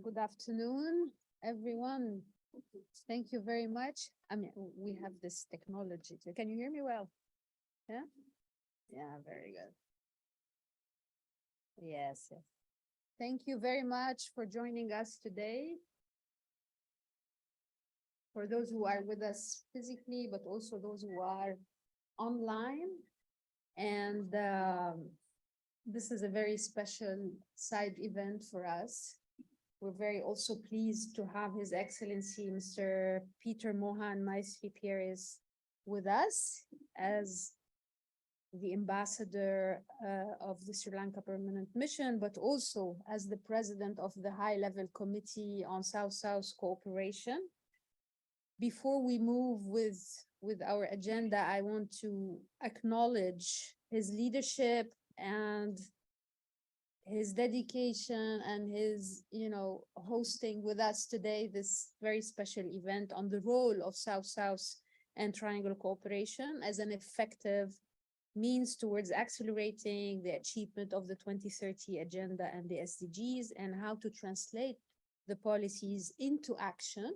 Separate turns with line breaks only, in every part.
Good afternoon, everyone. Thank you very much. I mean, we have this technology. Can you hear me well? Yeah? Yeah, very good. Yes, yes. Thank you very much for joining us today. For those who are with us physically, but also those who are online. And this is a very special side event for us. We're very also pleased to have His Excellency, Mr. Peter Mohan Maestri Pieris, with us as the ambassador of the Sri Lanka Permanent Mission, but also as the president of the high-level committee on South-South cooperation. Before we move with our agenda, I want to acknowledge his leadership and his dedication and his, hosting with us today this very special event on the role of South-South and Triangle cooperation as an effective means towards accelerating the achievement of the 2030 agenda and the SDGs, and how to translate the policies into action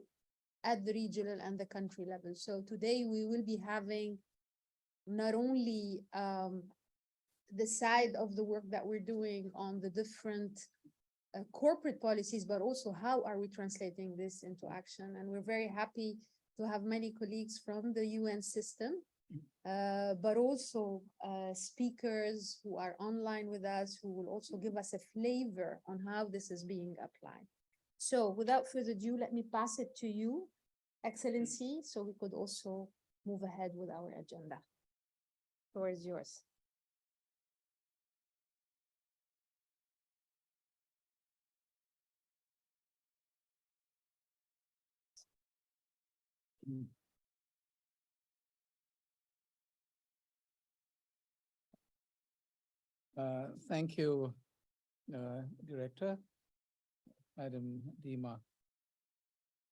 at the regional and the country level. So today we will be having not only the side of the work that we're doing on the different corporate policies, but also how are we translating this into action. And we're very happy to have many colleagues from the UN system, but also speakers who are online with us, who will also give us a flavor on how this is being applied. So without further ado, let me pass it to you, Excellency, so we could also move ahead with our agenda. The floor is yours.
Thank you, Director, Madam Dima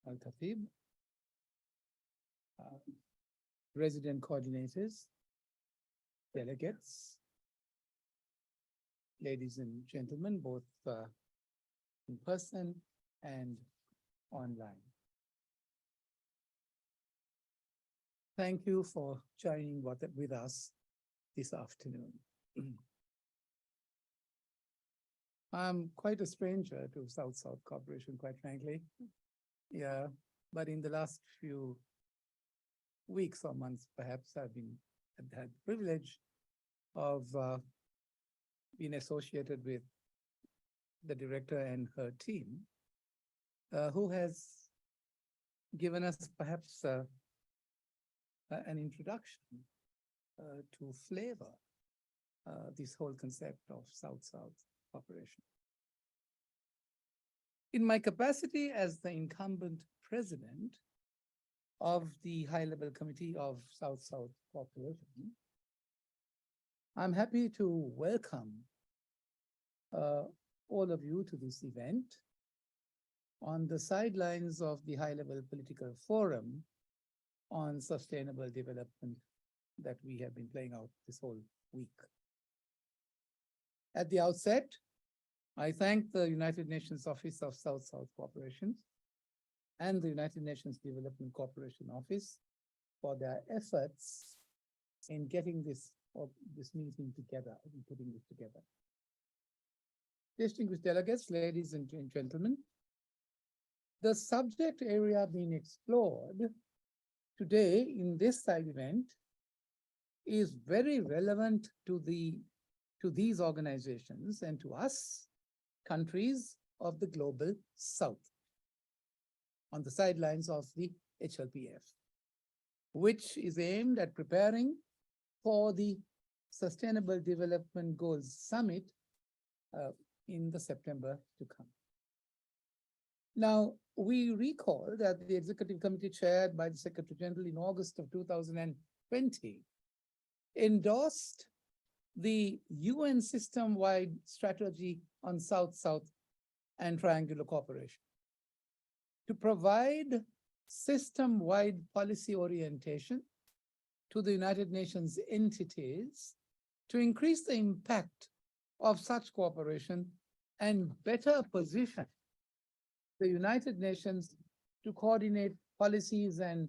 Al-Khatib, resident coordinators, delegates, ladies and gentlemen, both in person and online. Thank you for joining with us this afternoon. I'm quite a stranger to South-South cooperation, quite frankly. Yeah, but in the last few weeks or months, perhaps, I've had the privilege of being associated with the director and her team, who has given us perhaps an introduction to flavor this whole concept of South-South cooperation. In my capacity as the incumbent president of the high-level committee of South-South cooperation, I'm happy to welcome all of you to this event on the sidelines of the high-level political forum on sustainable development that we have been playing out this whole week. At the outset, I thank the United Nations Office of South-South Cooperation and the United Nations Development Cooperation Office for their efforts in getting this meeting together and putting it together. Distinguished delegates, ladies and gentlemen, the subject area being explored today in this side event is very relevant to these organizations and to us, countries of the global South, on the sidelines of the HLPF, which is aimed at preparing for the Sustainable Development Goals Summit in the September to come. Now, we recall that the Executive Committee chaired by the Secretary General in August of 2020 endorsed the UN system-wide strategy on South-South and triangular cooperation to provide system-wide policy orientation to the United Nations entities to increase the impact of such cooperation and better position the United Nations to coordinate policies and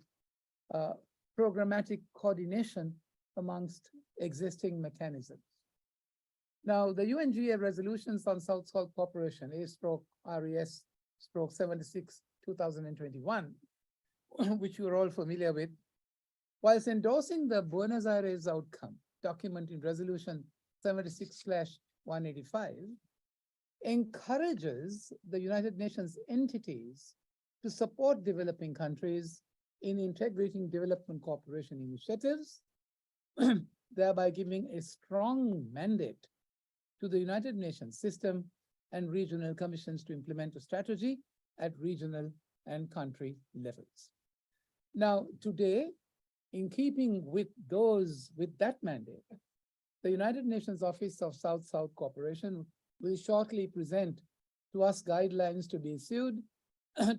programmatic coordination amongst existing mechanisms. Now, the UNGA resolutions on South-South cooperation, A/RES/76, 2021, which you are all familiar with, whilst endorsing the Buenos Aires outcome document in resolution 76/185, encourages the United Nations entities to support developing countries in integrating development cooperation initiatives, thereby giving a strong mandate to the United Nations system and regional commissions to implement a strategy at regional and country levels. Now, today, in keeping with that mandate, the United Nations Office of South-South Cooperation will shortly present to us guidelines to be issued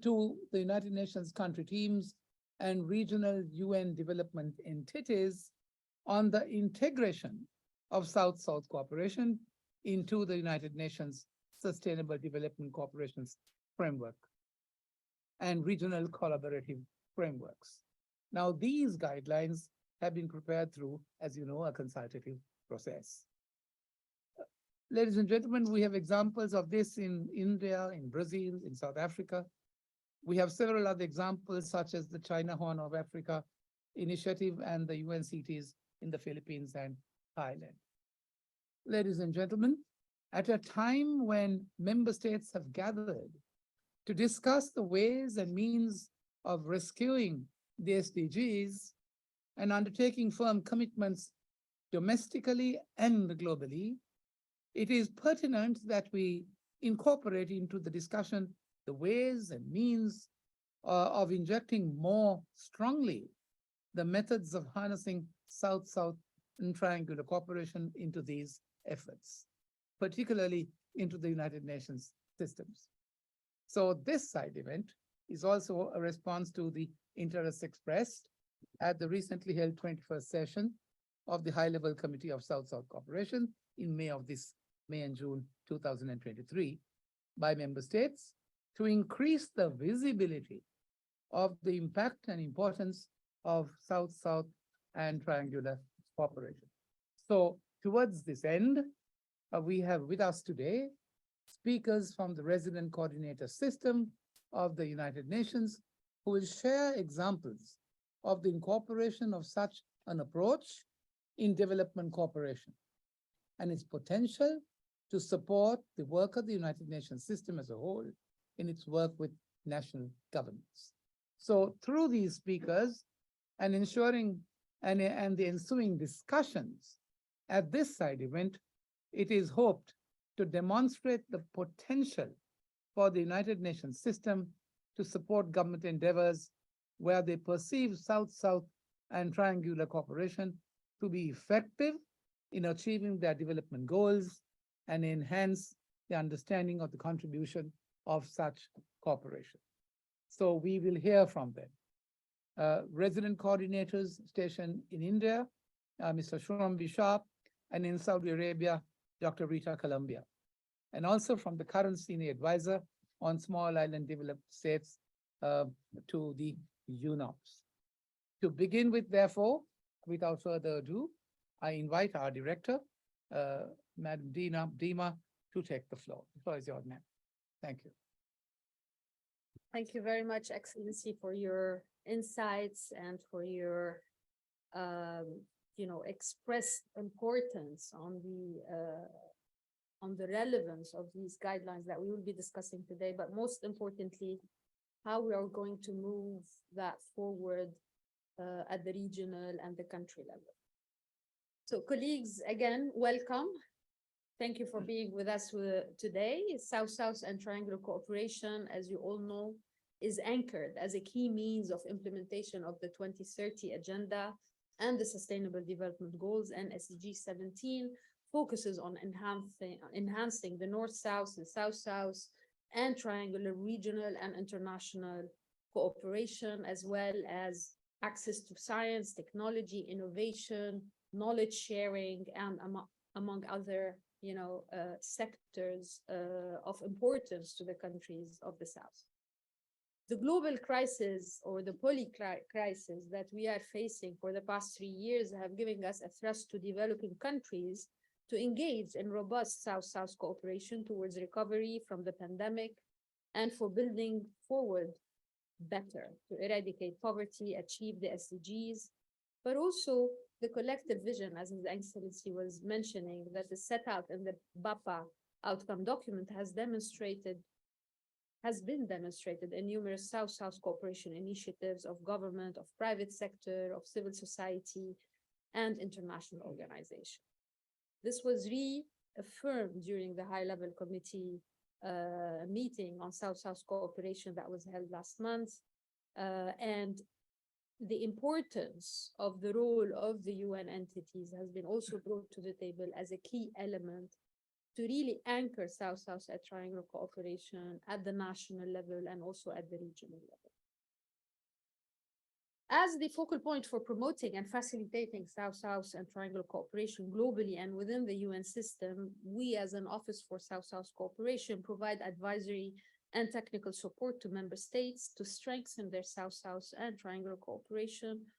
to the United Nations country teams and regional UN development entities on the integration of South-South cooperation into the United Nations Sustainable Development Cooperation Framework and regional collaborative frameworks. Now, these guidelines have been prepared through, as you know, a consultative process. Ladies and gentlemen, we have examples of this in India, in Brazil, in South Africa. We have several other examples, such as the China Horn of Africa initiative and the UNCTs in the Philippines and Thailand. Ladies and gentlemen, at a time when member states have gathered to discuss the ways and means of rescuing the SDGs and undertaking firm commitments domestically and globally, it is pertinent that we incorporate into the discussion the ways and means of injecting more strongly the methods of harnessing South-South and triangular cooperation into these efforts, particularly into the United Nations systems. So this side event is also a response to the interest expressed at the recently held 21st session of the High-Level Committee of South-South Cooperation in May and June 2023 by member states to increase the visibility of the impact and importance of South-South and triangular cooperation. So towards this end, we have with us today speakers from the resident coordinator system of the United Nations who will share examples of the incorporation of such an approach in development cooperation and its potential to support the work of the United Nations system as a whole in its work with national governments. So through these speakers and ensuring and the ensuing discussions at this side event, it is hoped to demonstrate the potential for the United Nations system to support government endeavors where they perceive South-South and triangular cooperation to be effective in achieving their development goals and enhance the understanding of the contribution of such cooperation. So we will hear from them. Resident coordinators stationed in India, Mr. Shrambi Sharp, and in Saudi Arabia, Dr. Rita Columbia, and also from the current senior advisor on small island developed states to the UNOPS. To begin with, therefore, without further ado, I invite our director, Madam Dima, to take the floor. The floor is yours, ma'am. Thank you.
Thank you very much, Excellency, for your insights and for your, expressed importance on the relevance of these guidelines that we will be discussing today, but most importantly, how we are going to move that forward at the regional and the country level. So colleagues, again, welcome. Thank you for being with us today. South-South and triangular cooperation, as you all know, is anchored as a key means of implementation of the 2030 Agenda and the Sustainable Development Goals, and SDG 17 focuses on enhancing the North-South, the South-South, and triangular regional and international cooperation, as well as access to science, technology, innovation, knowledge sharing, and among other sectors of importance to the countries of the South. The global crisis or the poly crisis that we are facing for the past 3 years have given us a thrust to developing countries to engage in robust South-South cooperation towards recovery from the pandemic and for building forward better to eradicate poverty, achieve the SDGs, but also the collective vision, as His Excellency was mentioning, that is set out in the BAPA outcome document has been demonstrated in numerous South-South cooperation initiatives of government, of private sector, of civil society, and international organizations. This was reaffirmed during the high-level committee meeting on South-South cooperation that was held last month, and the importance of the role of the UN entities has been also brought to the table as a key element to really anchor South-South triangular cooperation at the national level and also at the regional level. As the focal point for promoting and facilitating South-South and triangular cooperation globally and within the UN system, we as an Office for South-South Cooperation provide advisory and technical support to member states to strengthen their South-South and triangular cooperation,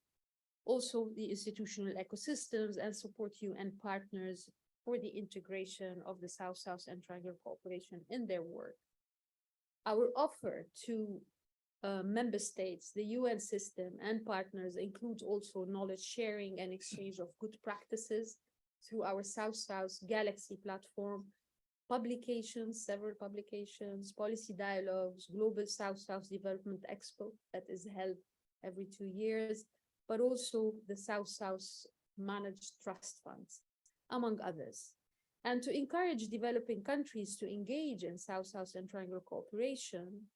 also the institutional ecosystems, and support UN partners for the integration of the South-South and triangular cooperation in their work. Our offer to member states, the UN system, and partners includes also knowledge sharing and exchange of good practices through our South-South Galaxy platform, publications, several publications, policy dialogues, Global South-South Development Expo that is held every 2 years, but also the South-South Managed Trust Funds, among others. And to encourage developing countries to engage in South-South and triangular cooperation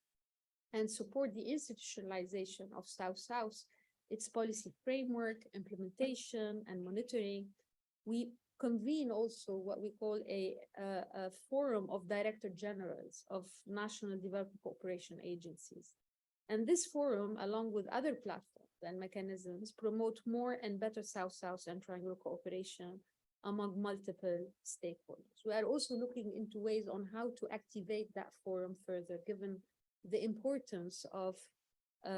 and support the institutionalization of South-South, its policy framework, implementation, and monitoring, we convene also what we call a forum of director generals of national development cooperation agencies. And this forum, along with other platforms and mechanisms, promote more and better South-South and triangular cooperation among multiple stakeholders. We are also looking into ways on how to activate that forum further, given the importance of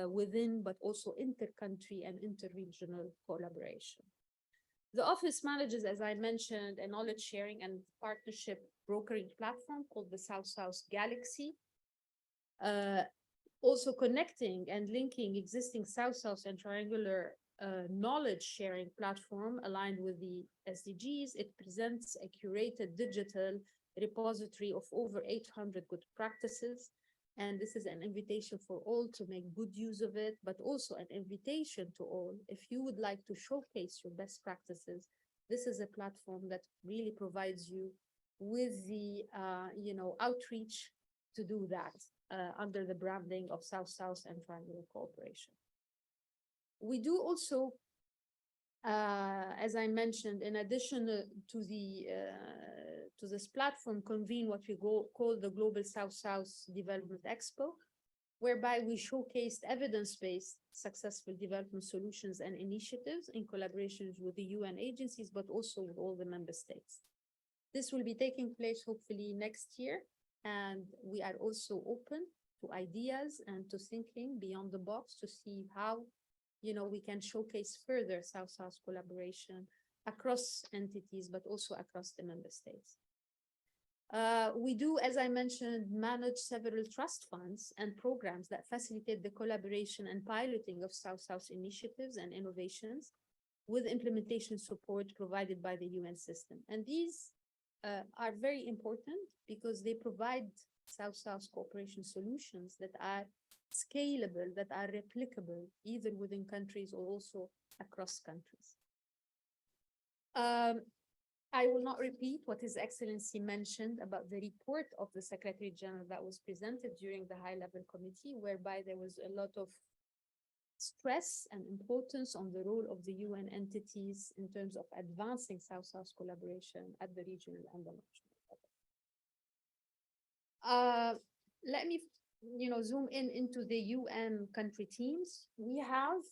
within, but also inter-country and inter-regional collaboration. The office manages, as I mentioned, a knowledge sharing and partnership brokering platform called the South-South Galaxy, also connecting and linking existing South-South and triangular knowledge sharing platform aligned with the SDGs. It presents a curated digital repository of over 800 good practices. And this is an invitation for all to make good use of it, but also an invitation to all, if you would like to showcase your best practices, this is a platform that really provides you with the outreach to do that under the branding of South-South and triangular cooperation. We do also, as I mentioned, in addition to this platform, convene what we call the Global South-South Development Expo, whereby we showcased evidence-based successful development solutions and initiatives in collaborations with the UN agencies, but also with all the member states. This will be taking place hopefully next year, and we are also open to ideas and to thinking beyond the box to see how we can showcase further South-South collaboration across entities, but also across the member states. We do, as I mentioned, manage several trust funds and programs that facilitate the collaboration and piloting of South-South initiatives and innovations with implementation support provided by the UN system. And these are very important because they provide South-South cooperation solutions that are scalable, that are replicable, either within countries or also across countries. I will not repeat what His Excellency mentioned about the report of the Secretary General that was presented during the high-level committee, whereby there was a lot of stress and importance on the role of the UN entities in terms of advancing South-South collaboration at the regional and the national level. Let me zoom into the UN country teams. We have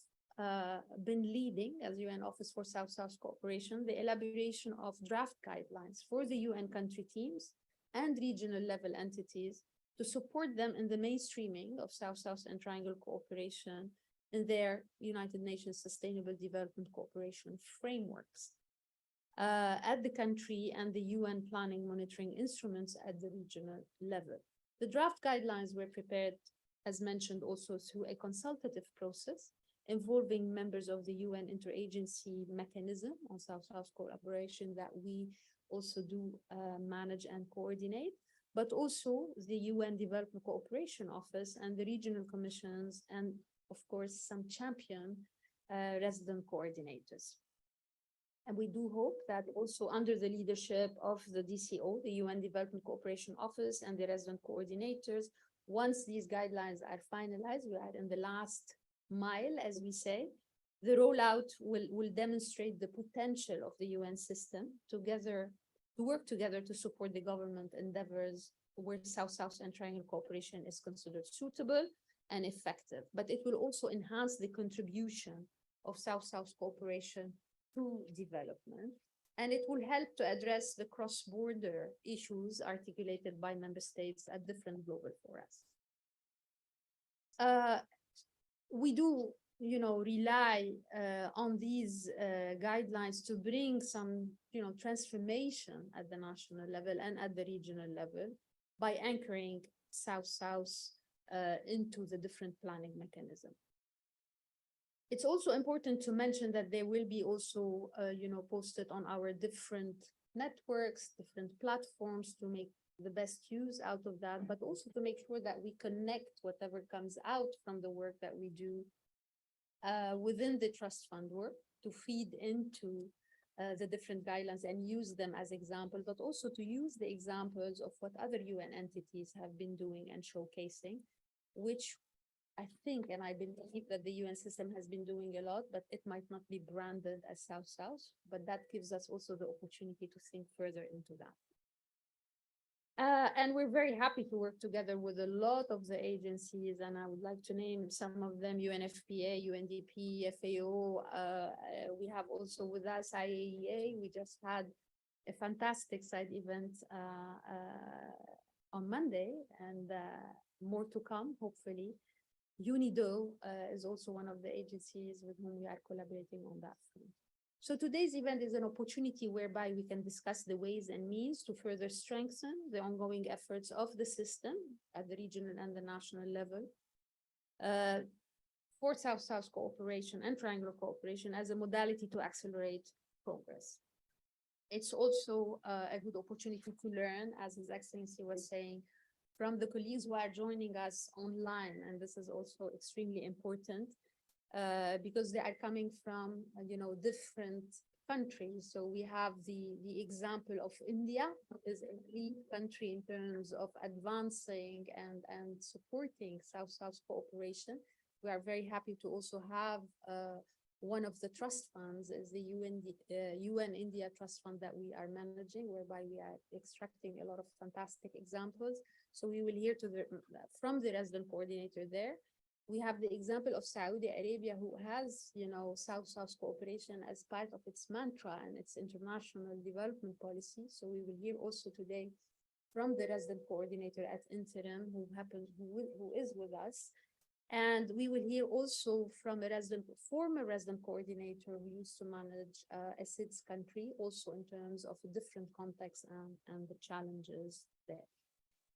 been leading, as UN Office for South-South Cooperation, the elaboration of draft guidelines for the UN country teams and regional level entities to support them in the mainstreaming of South-South and Triangle cooperation in their United Nations Sustainable Development Cooperation frameworks at the country and the UN planning monitoring instruments at the regional level. The draft guidelines were prepared, as mentioned, also through a consultative process involving members of the UN interagency mechanism on South-South collaboration that we also do manage and coordinate, but also the UN Development Cooperation Office and the regional commissions, and of course, some champion resident coordinators. And we do hope that also under the leadership of the DCO, the UN Development Cooperation Office, and the resident coordinators, once these guidelines are finalized, we are in the last mile, as we say, the rollout will demonstrate the potential of the UN system to work together to support the government endeavors where South-South and Triangle cooperation is considered suitable and effective. But it will also enhance the contribution of South-South cooperation to development, and it will help to address the cross-border issues articulated by member states at different global forums. We do, rely on these guidelines to bring some, transformation at the national level and at the regional level by anchoring South-South into the different planning mechanism. It's also important to mention that they will be also, posted on our different networks, different platforms to make the best use out of that, but also to make sure that we connect whatever comes out from the work that we do within the trust fund work to feed into the different guidelines and use them as examples, but also to use the examples of what other UN entities have been doing and showcasing, which I think, and I believe that the UN system has been doing a lot, but it might not be branded as South-South, but that gives us also the opportunity to think further into that. And we're very happy to work together with a lot of the agencies, and I would like to name some of them: UNFPA, UNDP, FAO. We have also with us IAEA. We just had a fantastic side event on Monday, and more to come, hopefully. UNIDO is also one of the agencies with whom we are collaborating on that front. So today's event is an opportunity whereby we can discuss the ways and means to further strengthen the ongoing efforts of the system at the regional and the national level for South-South cooperation and triangular cooperation as a modality to accelerate progress. It's also a good opportunity to learn, as His Excellency was saying, from the colleagues who are joining us online, and this is also extremely important. Because they are coming from, different countries. So we have the example of India, is a lead country in terms of advancing and supporting South-South cooperation. We are very happy to also have one of the trust funds is the UN India Trust Fund that we are managing, whereby we are extracting a lot of fantastic examples. So we will hear from the resident coordinator there. We have the example of Saudi Arabia, who has, South-South cooperation as part of its mantra and its international development policy. So we will hear also today from the resident coordinator at interim, who is with us. And we will hear also from a former resident coordinator who used to manage a SIDS country, also in terms of a different context and the challenges there.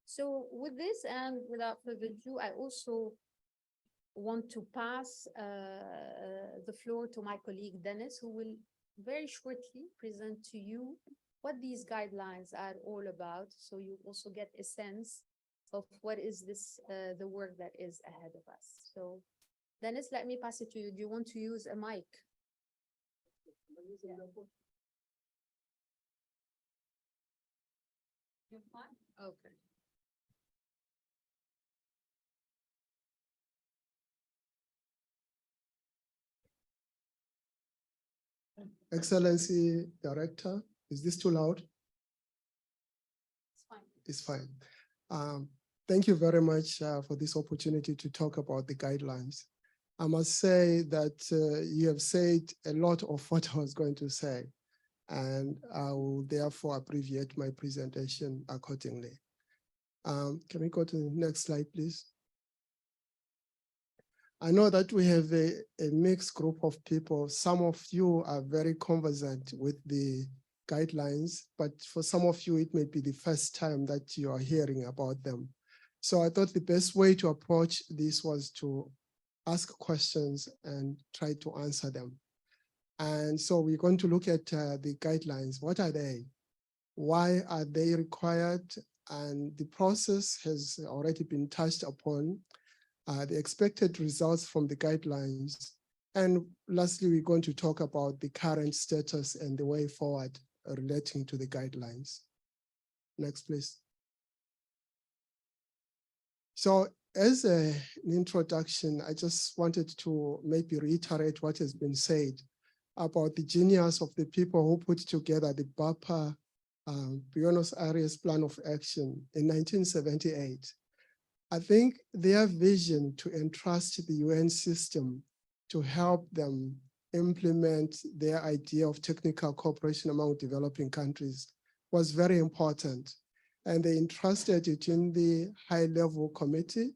So with this, and without further ado, I also want to pass the floor to my colleague Dennis, who will very shortly present to you what these guidelines are all about, so you also get a sense of what is this the work that is ahead of us. So Dennis, let me pass it to you. Do you want to use a mic? Yeah. You're fine? Okay.
Excellency Director, is this too loud?
It's fine.
It's fine. Thank you very much for this opportunity to talk about the guidelines. I must say that you have said a lot of what I was going to say, and I will therefore abbreviate my presentation accordingly. Can we go to the next slide, please? I know that we have a mixed group of people. Some of you are very conversant with the guidelines, but for some of you, it may be the first time that you are hearing about them. So I thought the best way to approach this was to ask questions and try to answer them. And so we're going to look at the guidelines. What are they? Why are they required? And the process has already been touched upon. The expected results from the guidelines. And lastly, we're going to talk about the current status and the way forward relating to the guidelines. Next, please. So as an introduction, I just wanted to maybe reiterate what has been said about the genius of the people who put together the BAPA Buenos Aires Plan of Action in 1978. I think their vision to entrust the UN system to help them implement their idea of technical cooperation among developing countries was very important. And they entrusted it in the high-level committee.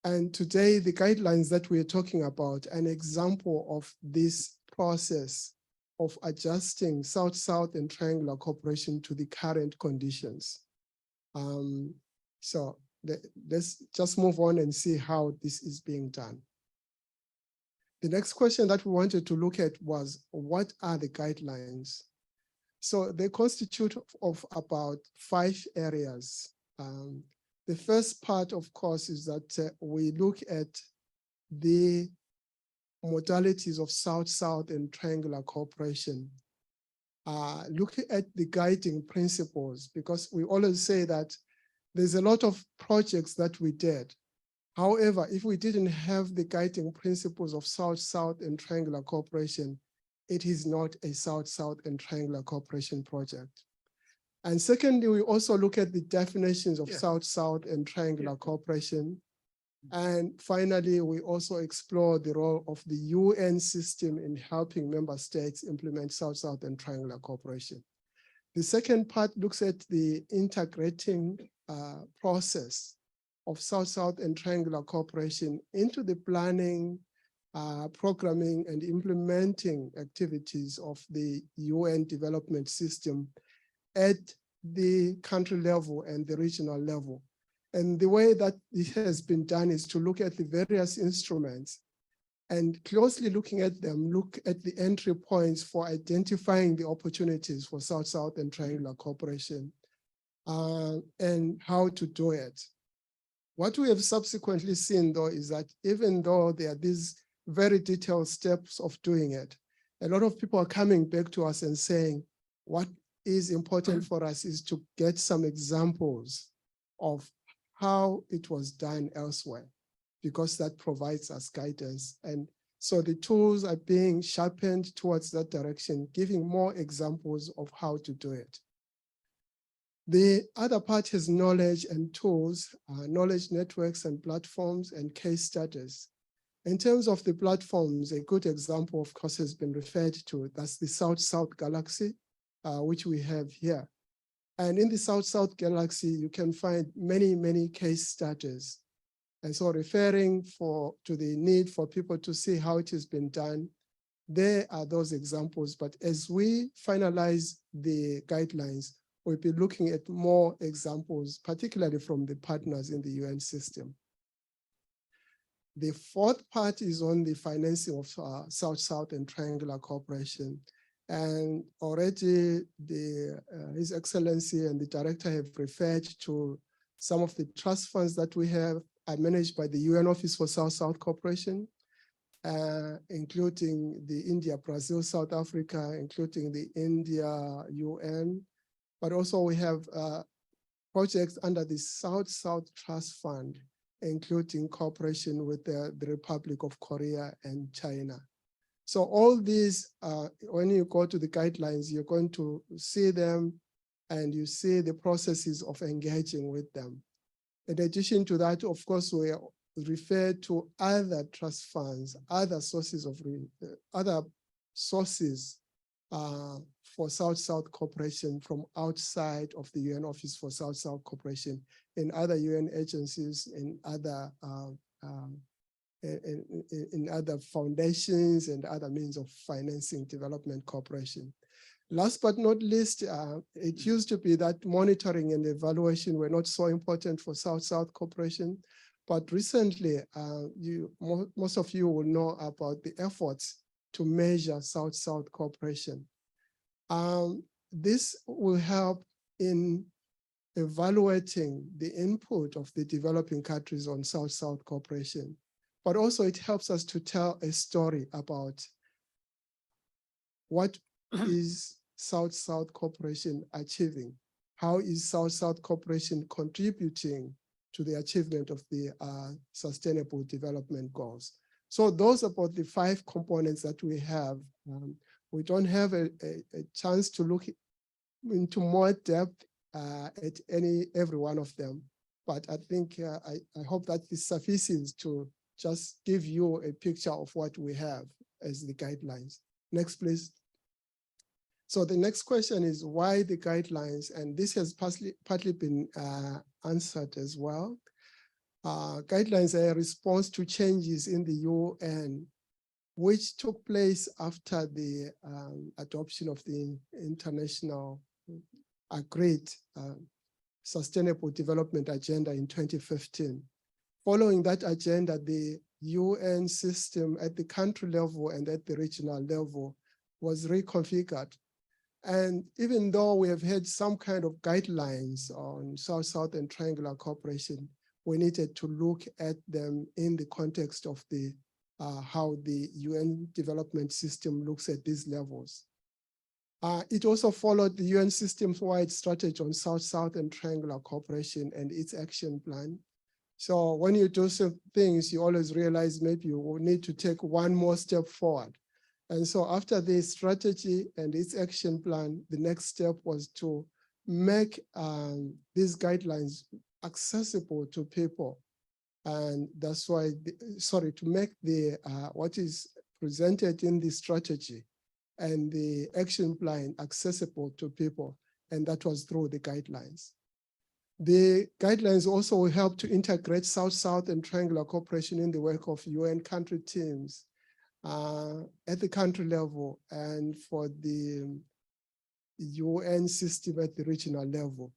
And today, the guidelines that we're talking about, an example of this process of adjusting South-South and triangular cooperation to the current conditions. Let's just move on and see how this is being done. The next question that we wanted to look at was, what are the guidelines? So they constitute of about 5 areas. The first part, of course, is that we look at the modalities of South-South and triangular cooperation. Looking at the guiding principles, because we always say that there's a lot of projects that we did. However, if we didn't have the guiding principles of South-South and triangular cooperation, it is not a South-South and triangular cooperation project. And secondly, we also look at the definitions of South-South and triangular cooperation. And finally, we also explore the role of the UN system in helping member states implement South-South and triangular cooperation. The second part looks at the integrating process of South-South and triangular cooperation into the planning, programming, and implementing activities of the UN development system at the country level and the regional level. And the way that it has been done is to look at the various instruments and closely looking at them, look at the entry points for identifying the opportunities for South-South and triangular cooperation and how to do it. What we have subsequently seen, though, is that even though there are these very detailed steps of doing it, a lot of people are coming back to us and saying, what is important for us is to get some examples of how it was done elsewhere, because that provides us guidance. And so the tools are being sharpened towards that direction, giving more examples of how to do it. The other part is knowledge and tools, knowledge networks and platforms and case studies. In terms of the platforms, a good example, of course, has been referred to. That's the South-South Galaxy, which we have here. And in the South-South Galaxy, you can find many, many case studies. And so referring to the need for people to see how it has been done, there are those examples. But as we finalize the guidelines, we'll be looking at more examples, particularly from the partners in the UN system. The fourth part is on the financing of South-South and triangular cooperation. And already His Excellency and the Director have referred to some of the trust funds that we have are managed by the UN Office for South-South Cooperation, including the India, Brazil, South Africa, including the India UN. But also we have projects under the South-South Trust Fund, including cooperation with the Republic of Korea and China. So all these, when you go to the guidelines, you're going to see them and you see the processes of engaging with them. In addition to that, of course, we refer to other trust funds, other sources for South-South cooperation from outside of the UN Office for South-South Cooperation in other UN agencies, in other foundations and other means of financing development cooperation. Last but not least, it used to be that monitoring and evaluation were not so important for South-South cooperation, but recently, most of you will know about the efforts to measure South-South cooperation. This will help in evaluating the input of the developing countries on South-South cooperation, but also it helps us to tell a story about what is South-South cooperation achieving? How is South-South cooperation contributing to the achievement of the Sustainable Development Goals? So those are about the 5 components that we have. We don't have a chance to look into more depth at every one of them, but I think I hope that this suffices to just give you a picture of what we have as the guidelines. Next, please. So the next question is why the guidelines, and this has partly been answered as well. Guidelines are a response to changes in the UN, which took place after the adoption of the international agreed Sustainable Development Agenda in 2015. Following that agenda, the UN system at the country level and at the regional level was reconfigured. And even though we have had some kind of guidelines on South-South and triangular cooperation, we needed to look at them in the context of the how the UN development system looks at these levels. It also followed the UN system-wide strategy on South-South and triangular cooperation and its action plan. So when you do some things, you always realize maybe you will need to take one more step forward. And so after the strategy and its action plan, the next step was to make these guidelines accessible to people. And that's why, to make the what is presented in the strategy and the action plan accessible to people. And that was through the guidelines. The guidelines also will help to integrate South-South and triangular cooperation in the work of UN country teams at the country level and for the UN system at the regional level.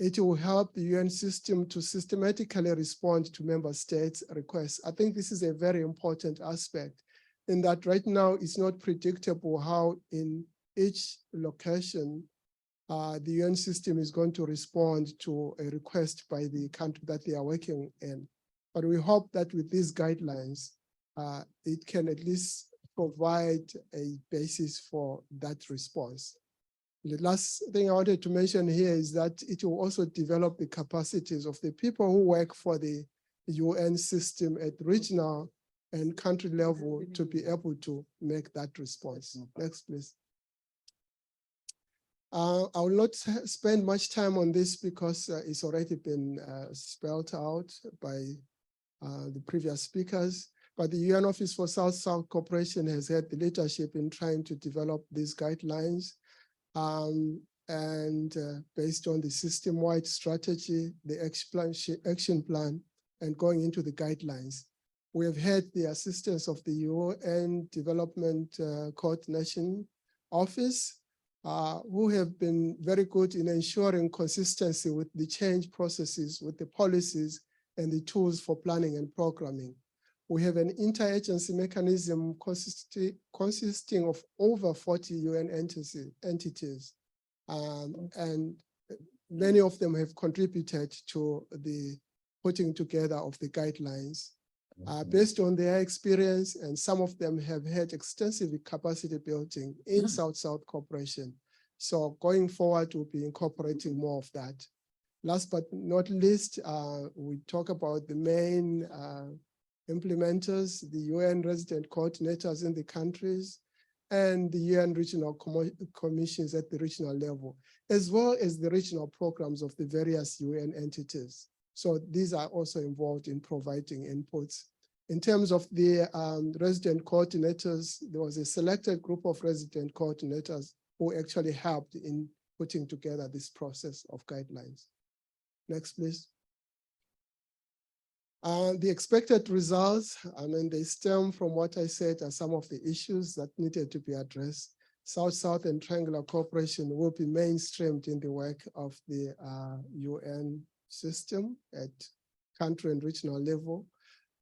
It will help the UN system to systematically respond to member states' requests. I think this is a very important aspect in that right now it's not predictable how in each location the UN system is going to respond to a request by the country that they are working in. But we hope that with these guidelines, it can at least provide a basis for that response. The last thing I wanted to mention here is that it will also develop the capacities of the people who work for the UN system at regional and country level to be able to make that response. Next, please. I will not spend much time on this because it's already been spelled out by the previous speakers. But the UN Office for South-South Cooperation has had the leadership in trying to develop these guidelines. Based on the system-wide strategy, the action plan, and going into the guidelines. We have had the assistance of the UN Development Coordination Office, who have been very good in ensuring consistency with the change processes, with the policies, and the tools for planning and programming. We have an interagency mechanism consisting of over 40 UN entities, and many of them have contributed to the putting together of the guidelines based on their experience, and some of them have had extensive capacity building in South-South cooperation. So going forward, we'll be incorporating more of that. Last but not least, we talk about the main implementers, the UN resident coordinators in the countries, and the UN regional commissions at the regional level, as well as the regional programs of the various UN entities. So these are also involved in providing inputs. In terms of the resident coordinators, there was a selected group of resident coordinators who actually helped in putting together this process of guidelines. Next, please. The expected results, I mean, they stem from what I said are some of the issues that needed to be addressed. South-South and triangular cooperation will be mainstreamed in the work of the UN system at country and regional level.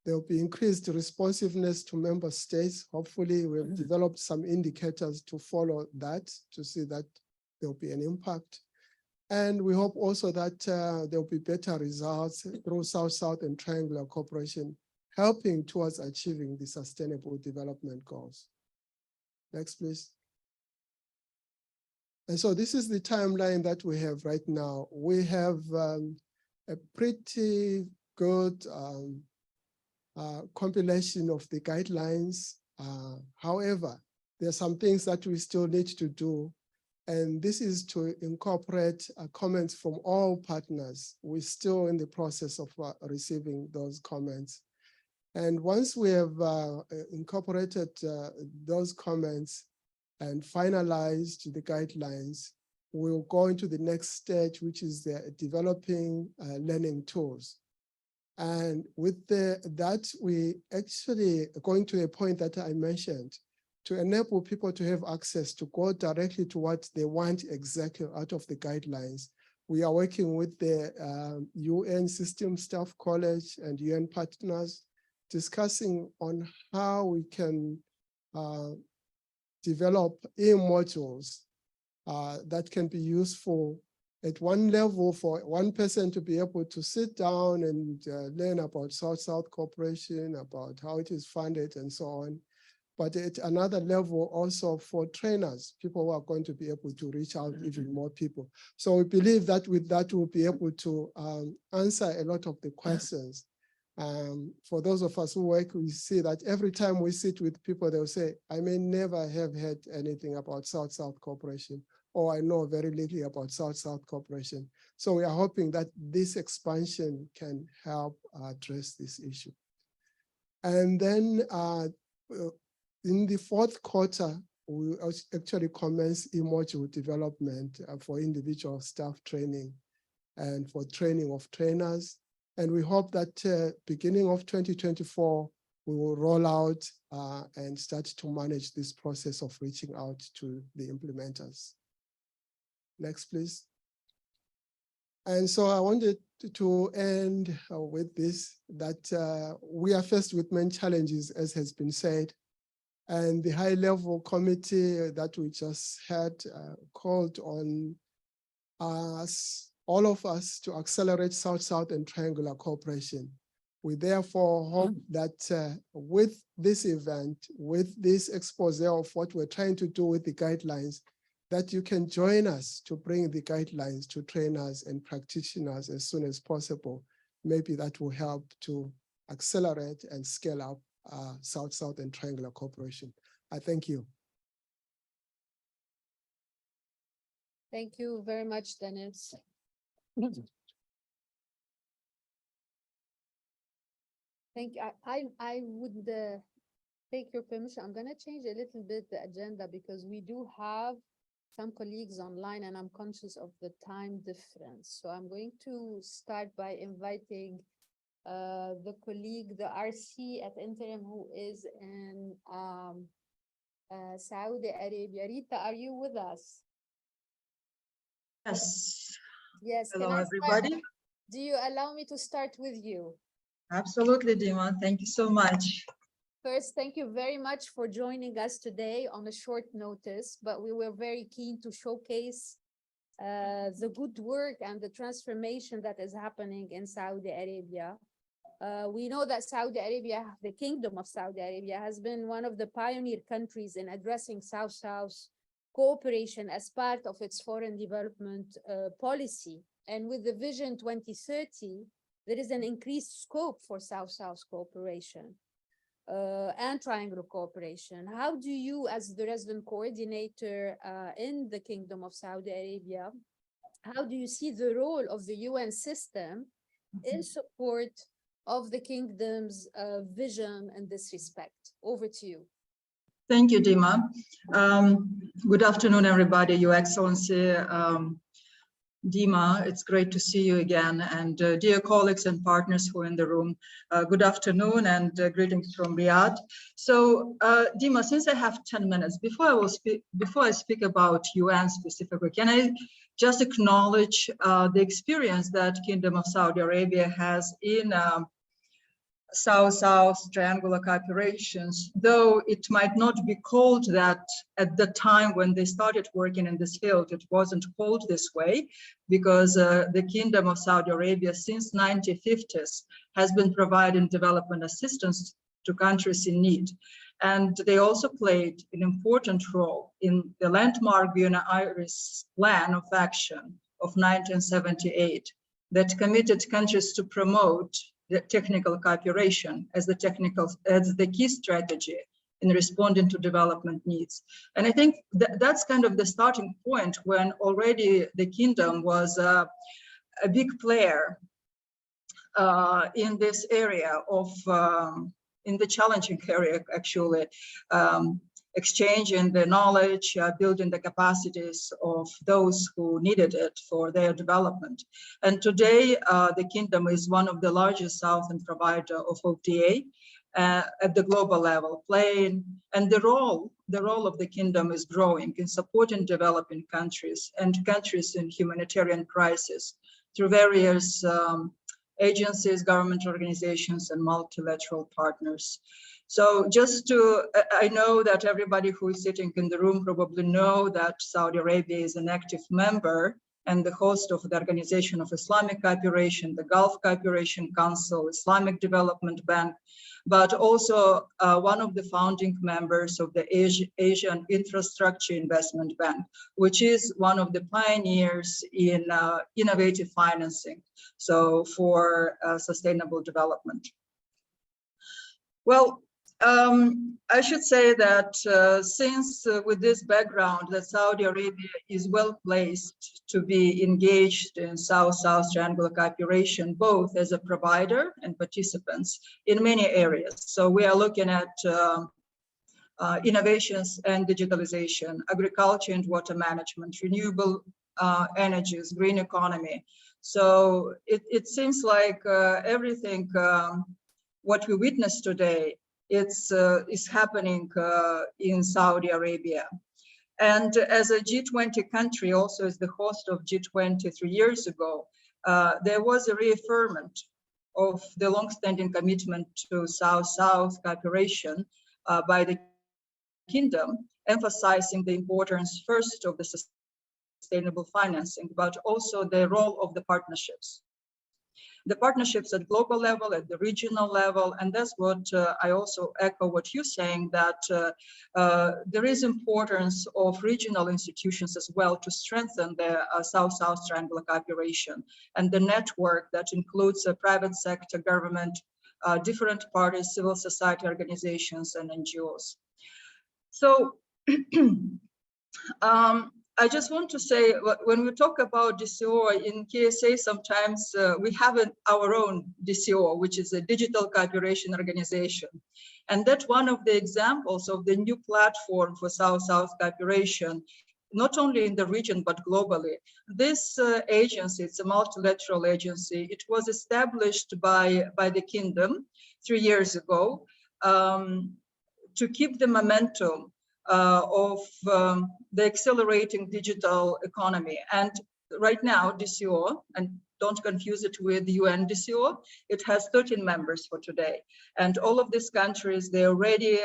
There will be increased responsiveness to member states. Hopefully, we've developed some indicators to follow that, to see that there will be an impact. And we hope also that there will be better results through South-South and triangular cooperation, helping towards achieving the sustainable development goals. Next, please. And so this is the timeline that we have right now. We have a pretty good compilation of the guidelines. However, there are some things that we still need to do. And this is to incorporate comments from all partners. We're still in the process of receiving those comments. And once we have incorporated those comments and finalized the guidelines, we'll go into the next stage, which is the developing learning tools. And with that, we actually are going to a point that I mentioned, to enable people to have access to go directly to what they want exactly out of the guidelines. We are working with the UN System Staff College and UN partners, discussing on how we can develop e-modules that can be useful at one level for one person to be able to sit down and learn about South-South cooperation, about how it is funded and so on. But at another level also for trainers, people who are going to be able to reach out even more people. So we believe that with that, we'll be able to answer a lot of the questions. For those of us who work, we see that every time we sit with people, they'll say, I may never have heard anything about South-South cooperation, or I know very little about South-South cooperation. So we are hoping that this expansion can help address this issue. And then in the fourth quarter, we actually commence e-module development for individual staff training and for training of trainers. And we hope that beginning of 2024, we will roll out and start to manage this process of reaching out to the implementers. Next, please. And so I wanted to end with this, that we are faced with many challenges, as has been said. And the high-level committee that we just had called on us, all of us, to accelerate South-South and triangular cooperation. We therefore hope that with this event, with this expose of what we're trying to do with the guidelines, that you can join us to bring the guidelines to trainers and practitioners as soon as possible. Maybe that will help to accelerate and scale up South-South and triangular cooperation. I thank you.
Thank you very much, Dennis. Thank you. I would take your permission. I'm going to change a little bit the agenda because we do have some colleagues online and I'm conscious of the time difference. So I'm going to start by inviting the colleague, the RC at interim, who is in Saudi Arabia. Rita, are you with us?
Yes.
Yes.
Hello, everybody.
Do you allow me to start with you?
Absolutely, Dima. Thank you so much.
First, thank you very much for joining us today on a short notice, but we were very keen to showcase the good work and the transformation that is happening in Saudi Arabia. We know that Saudi Arabia, the Kingdom of Saudi Arabia, has been one of the pioneer countries in addressing South-South cooperation as part of its foreign development policy. And with the Vision 2030, there is an increased scope for South-South cooperation and triangular cooperation. How do you, as the resident coordinator in the Kingdom of Saudi Arabia, how do you see the role of the UN system in support of the kingdom's vision in this respect? Over to you.
Thank you, Dima. Good afternoon, everybody, Your Excellency. Dima, it's great to see you again. And dear colleagues and partners who are in the room, good afternoon and greetings from Riyadh. So Dima, since I have 10 minutes, before I speak about UN specifically, can I just acknowledge the experience that Kingdom of Saudi Arabia has in South-South triangular cooperations, though it might not be called that at the time when they started working in this field. It wasn't called this way because the Kingdom of Saudi Arabia since 1950s has been providing development assistance to countries in need. And they also played an important role in the landmark Buenos Aires Plan of Action of 1978 that committed countries to promote the technical cooperation as the key strategy in responding to development needs. And I think that's kind of the starting point when already the kingdom was a big player in this area of, in the challenging area actually, exchanging the knowledge, building the capacities of those who needed it for their development. And today, the kingdom is one of the largest southern provider of ODA at the global level, and the role of the kingdom is growing in supporting developing countries and countries in humanitarian crisis through various agencies, government organizations, and multilateral partners. So I know that everybody who is sitting in the room probably know that Saudi Arabia is an active member and the host of the Organization of Islamic Cooperation, the Gulf Cooperation Council, Islamic Development Bank, but also one of the founding members of the Asian Infrastructure Investment Bank, which is one of the pioneers in innovative financing, so for sustainable development. Well, I should say that since with this background that Saudi Arabia is well placed to be engaged in South-South triangular cooperation, both as a provider and participants in many areas. So we are looking at innovations and digitalization, agriculture and water management, renewable energies, green economy. So it seems like everything what we witness today is happening in Saudi Arabia. And as a G20 country, also as the host of G20 3 years ago, there was a reaffirmation of the long-standing commitment to South-South cooperation by the kingdom, emphasizing the importance first of the sustainable financing, but also the role of the partnerships. The partnerships at global level, at the regional level, and that's what I also echo what you're saying, that there is importance of regional institutions as well to strengthen the South-South triangular cooperation and the network that includes private sector, government, different parties, civil society organizations, and NGOs. So I just want to say, when we talk about DCO in KSA, sometimes we have our own DCO, which is a digital cooperation organization. And that's one of the examples of the new platform for South-South cooperation, not only in the region, but globally. This agency, it's a multilateral agency. It was established by the kingdom 3 years ago to keep the momentum of the accelerating digital economy. And right now, DCO, and don't confuse it with the UN DCO, it has 13 members for today. And all of these countries, they're already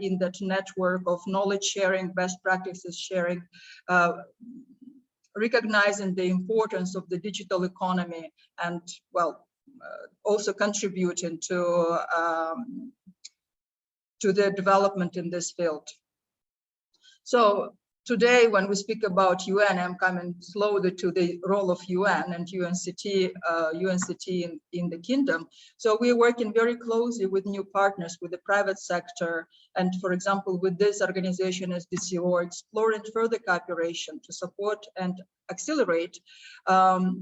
in that network of knowledge sharing, best practices sharing, recognizing the importance of the digital economy and, well, also contributing to the development in this field. So today, when we speak about UN, I'm coming slowly to the role of UN and UNCT in the kingdom. So we're working very closely with new partners, with the private sector, and for example, with this organization SDCO, exploring further cooperation to support and accelerate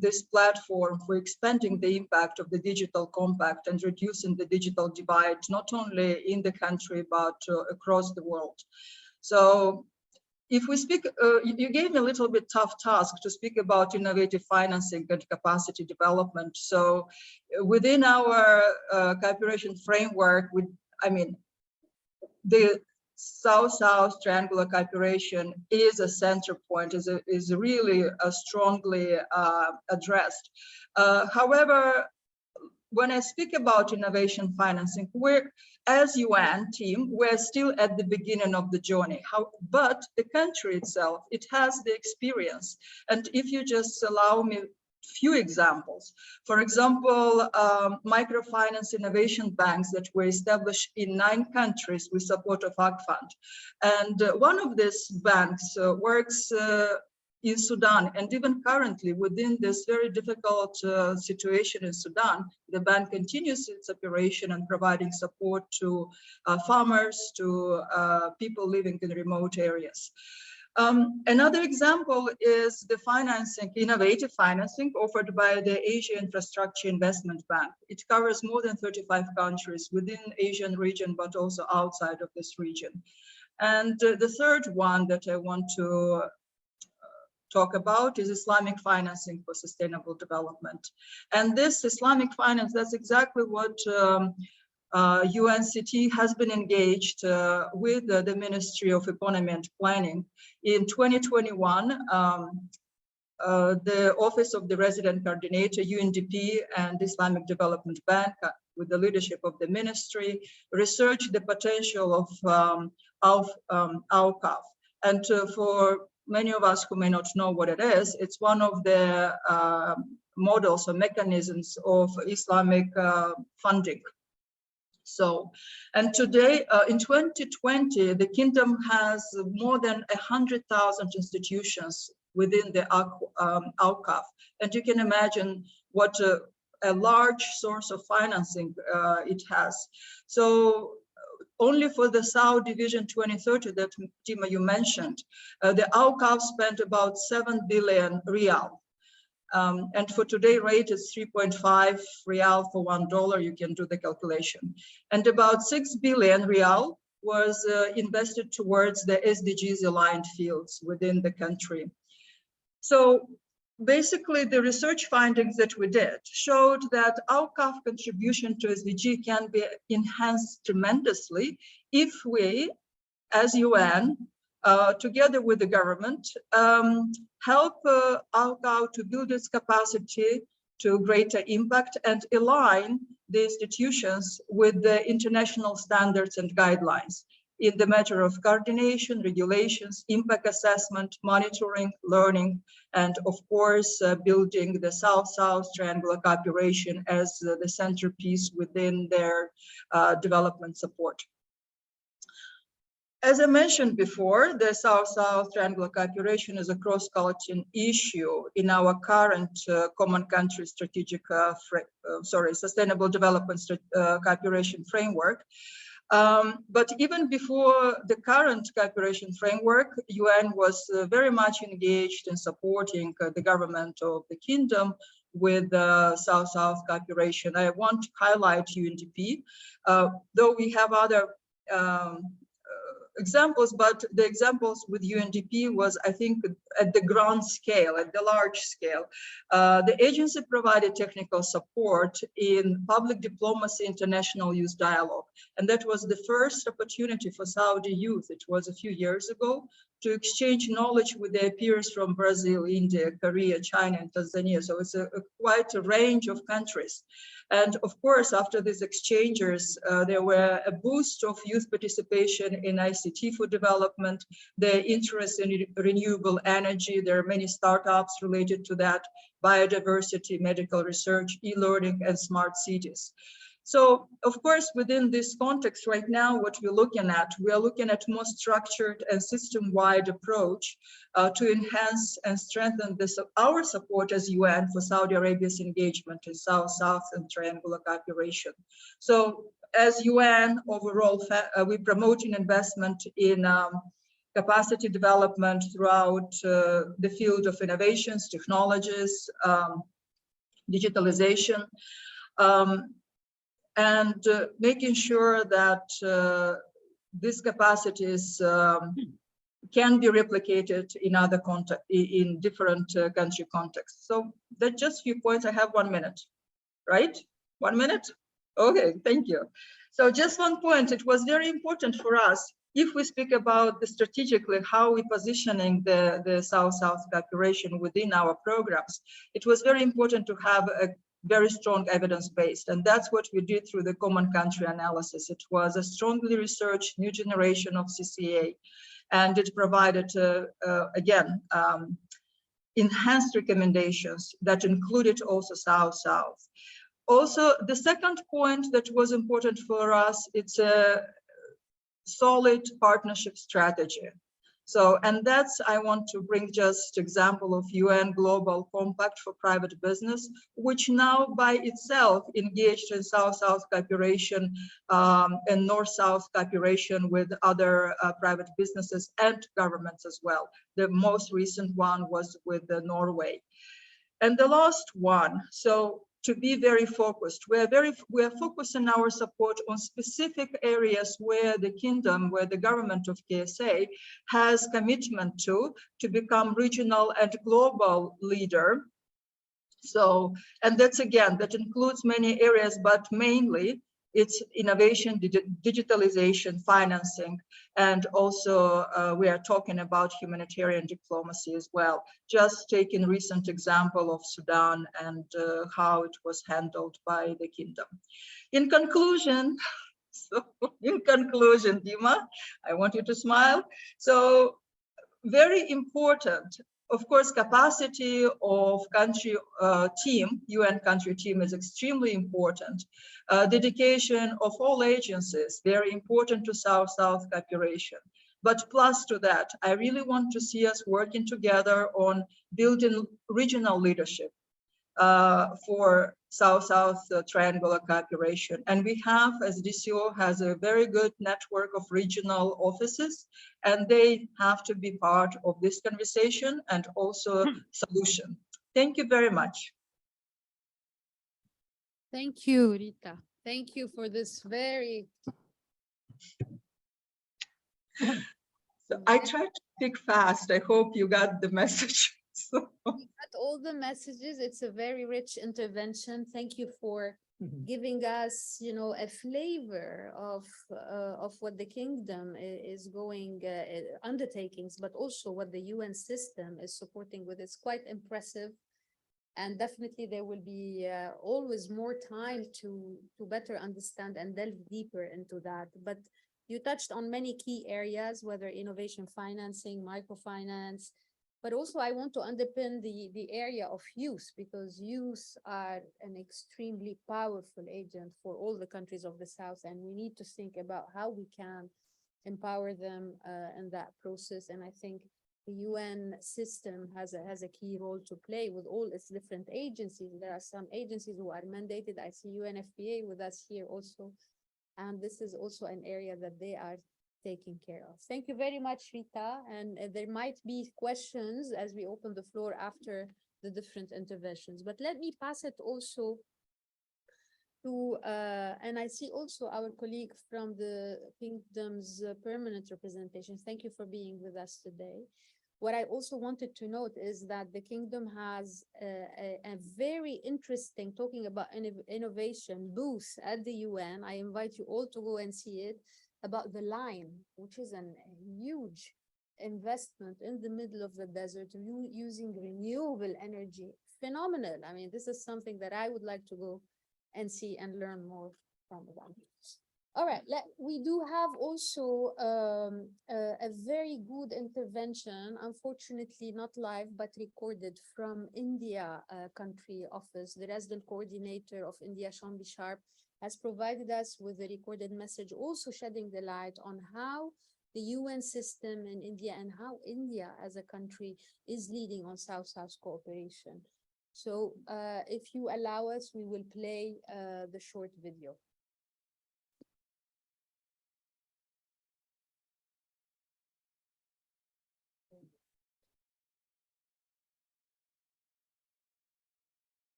this platform for expanding the impact of the digital compact and reducing the digital divide, not only in the country, but across the world. So if we speak, you gave me a little bit tough task to speak about innovative financing and capacity development. So within our cooperation framework, the South-South triangular cooperation is a center point, is really strongly addressed. However, when I speak about innovation financing, as UN team, we're still at the beginning of the journey. But the country itself, it has the experience. And if you just allow me few examples. For example, microfinance innovation banks that were established in 9 countries with support of AG Fund. And one of these banks works in Sudan, and even currently within this very difficult situation in Sudan, the bank continues its operation and providing support to farmers, to people living in remote areas. Another example is the financing, innovative financing offered by the Asia Infrastructure Investment Bank. It covers more than 35 countries within the Asian region, but also outside of this region. And the third one that I want to talk about is Islamic financing for sustainable development. And this Islamic finance, that's exactly what UNCT has been engaged with the Ministry of Economy and Planning. In 2021, the Office of the Resident Coordinator, UNDP, and Islamic Development Bank, with the leadership of the ministry, researched the potential of AUCAF. And for many of us who may not know what it is, it's one of the models or mechanisms of Islamic funding. So, and today, in 2020, the kingdom has more than 100,000 institutions within the AUCAF. And you can imagine what a large source of financing it has. So only for the South Division 2030 that Tima, you mentioned, the AUCAF spent about 7 billion rial. And for today rate is 3.5 rial for $1, you can do the calculation. And about 6 billion rial was invested towards the SDGs aligned fields within the country. So basically the research findings that we did showed that AUCAF contribution to SDG can be enhanced tremendously if we, as UN, together with the government, help AUCAF to build its capacity to greater impact and align the institutions with the international standards and guidelines in the matter of coordination, regulations, impact assessment, monitoring, learning, and of course, building the South-South triangular cooperation as the centerpiece within their development support. As I mentioned before, the South-South triangular cooperation is a cross-cutting issue in our current common country strategic, sustainable development cooperation framework. But even before the current cooperation framework, UN was very much engaged in supporting the government of the kingdom with South-South cooperation. I want to highlight UNDP, though we have other examples, but the examples with UNDP was, I think, at the grand scale, at the large scale. The agency provided technical support in public diplomacy, international youth dialogue. And that was the first opportunity for Saudi youth, it was a few years ago, to exchange knowledge with their peers from Brazil, India, Korea, China, and Tanzania. So it's quite a range of countries. And of course, after these exchanges, there were a boost of youth participation in ICT for development, their interest in renewable energy. There are many startups related to that, biodiversity, medical research, e-learning, and smart cities. So, of course, within this context right now, what we are looking at more structured and system-wide approach to enhance and strengthen our support as UN for Saudi Arabia's engagement in South-South and Triangular cooperation. So, as UN overall, we're promoting investment in capacity development throughout the field of innovations, technologies, digitalization, and making sure that these capacities can be replicated in other in different country contexts. So that's just few points. I have 1 minute, right? 1 minute? Okay, thank you. So just one point, it was very important for us, if we speak about the strategically how we're positioning the South-South cooperation within our programs, it was very important to have a very strong evidence-based, and that's what we did through the common country analysis. It was a strongly researched new generation of CCA, and it provided, again, enhanced recommendations that included also South-South. Also, the second point that was important for us, it's a solid partnership strategy. So, and that's, I want to bring just example of UN Global Compact for Private Business, which now by itself engaged in South-South cooperation and North-South cooperation with other private businesses and governments as well. The most recent one was with Norway. And the last one, so to be very focused, we are focusing our support on specific areas where the kingdom, where the government of KSA has commitment to become regional and global leader. So, and that's again, that includes many areas, but mainly it's innovation, digitalization, financing, and also we are talking about humanitarian diplomacy as well. Just taking recent example of Sudan and how it was handled by the kingdom. In conclusion, Dima, I want you to smile. So very important. Of course, capacity of country team, UN country team is extremely important. Dedication of all agencies, very important to South-South cooperation. But plus to that, I really want to see us working together on building regional leadership for South-South triangular cooperation. And we have, as DCO has a very good network of regional offices, and they have to be part of this conversation and also solution. Thank you very much.
Thank you, Rita. Thank you for this very.
So I tried to speak fast. I hope you got the message. So.
Got all the messages. It's a very rich intervention. Thank you for giving us, you know, a flavor of what the kingdom is going undertakings, but also what the UN system is supporting with. It's quite impressive, and definitely there will be always more time to better understand and delve deeper into that. But you touched on many key areas, whether innovation financing, microfinance. But also I want to underpin the area of youth, because youth are an extremely powerful agent for all the countries of the South, and we need to think about how we can empower them in that process. And I think the UN system has a key role to play with all its different agencies. There are some agencies who are mandated. I see UNFPA with us here also, and this is also an area that they are taking care of. Thank you very much, Rita. And there might be questions as we open the floor after the different interventions. But let me pass it also to, and I see also our colleague from the Kingdom's permanent representation. Thank you for being with us today. What I also wanted to note is that the Kingdom has a very interesting, talking about innovation, booth at the UN. I invite you all to go and see it, about the line, which is a huge investment in the middle of the desert, using renewable energy. Phenomenal. I mean, this is something that I would like to go and see and learn more from them. All right, we do have also a very good intervention, unfortunately not live, but recorded from India country office, the resident coordinator of India, Shambi Sharp. has provided us with a recorded message, also shedding the light on how the UN system in India and how India as a country is leading on South-South cooperation. So if you allow us, we will play the short video.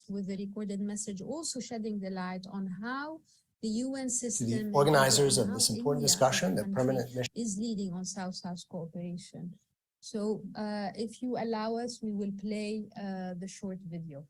With the recorded message, also shedding the light on how the UN system
To the
in
organizers
India and
of this
how
important
India as a
discussion, the
country
permanent mission
is leading on South-South cooperation. So if you allow us, we will play the short video.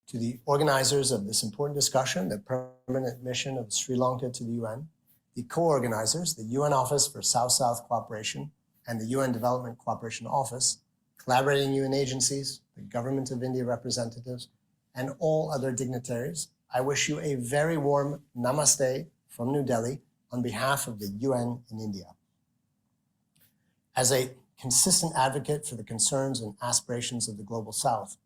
To the organizers of this important discussion, the permanent mission of Sri Lanka to the UN, the co-organizers, the UN Office for South-South Cooperation and the UN Development Cooperation Office, collaborating UN agencies, the Government of India representatives, and all other dignitaries, I wish you a very warm namaste from New Delhi on behalf of the UN in India. As a consistent advocate for the concerns and aspirations of the Global South,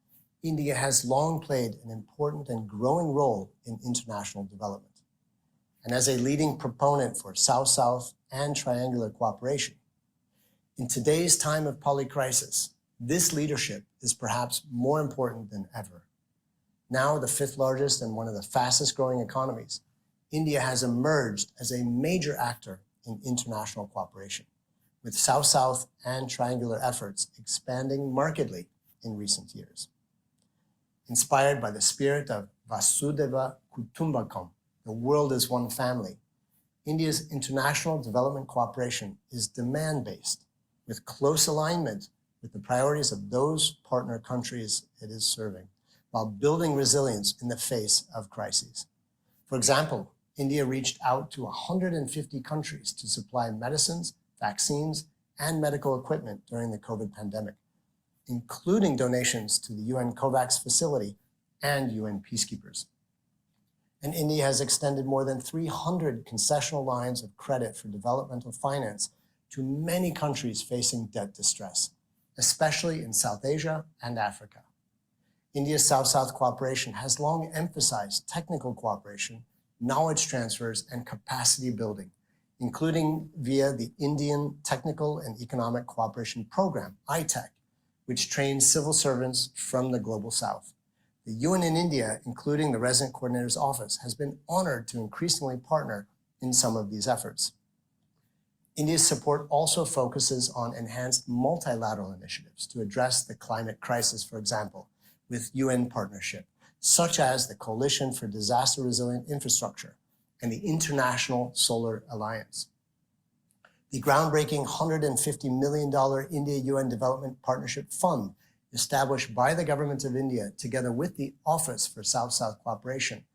India has long played an important and growing role in international development. And as a leading proponent for South-South and triangular cooperation, in today's time of polycrisis, this leadership is perhaps more important than ever. Now the fifth largest and one of the fastest growing economies, India has emerged as a major actor in international cooperation, with South-South and triangular efforts expanding markedly in recent years. Inspired by the spirit of Vasudhaiva Kutumbakam, the world is one family, India's international development cooperation is demand-based, with close alignment with the priorities of those partner countries it is serving, while building resilience in the face of crises. For example, India reached out to 150 countries to supply medicines, vaccines, and medical equipment during the COVID pandemic, including donations to the UN COVAX facility and UN peacekeepers. And India has extended more than 300 concessional lines of credit for developmental finance to many countries facing debt distress, especially in South Asia and Africa. India's South-South cooperation has long emphasized technical cooperation, knowledge transfers, and capacity building, including via the Indian Technical and Economic Cooperation Program, ITEC, which trains civil servants from the Global South. The UN in India, including the Resident Coordinator's Office, has been honored to increasingly partner in some of these efforts. India's support also focuses on enhanced multilateral initiatives to address the climate crisis, for example, with UN partnership, such as the Coalition for Disaster Resilient Infrastructure and the International Solar Alliance. The groundbreaking $150 million India-UN Development Partnership Fund, established by the Government of India together with the Office for South-South Cooperation,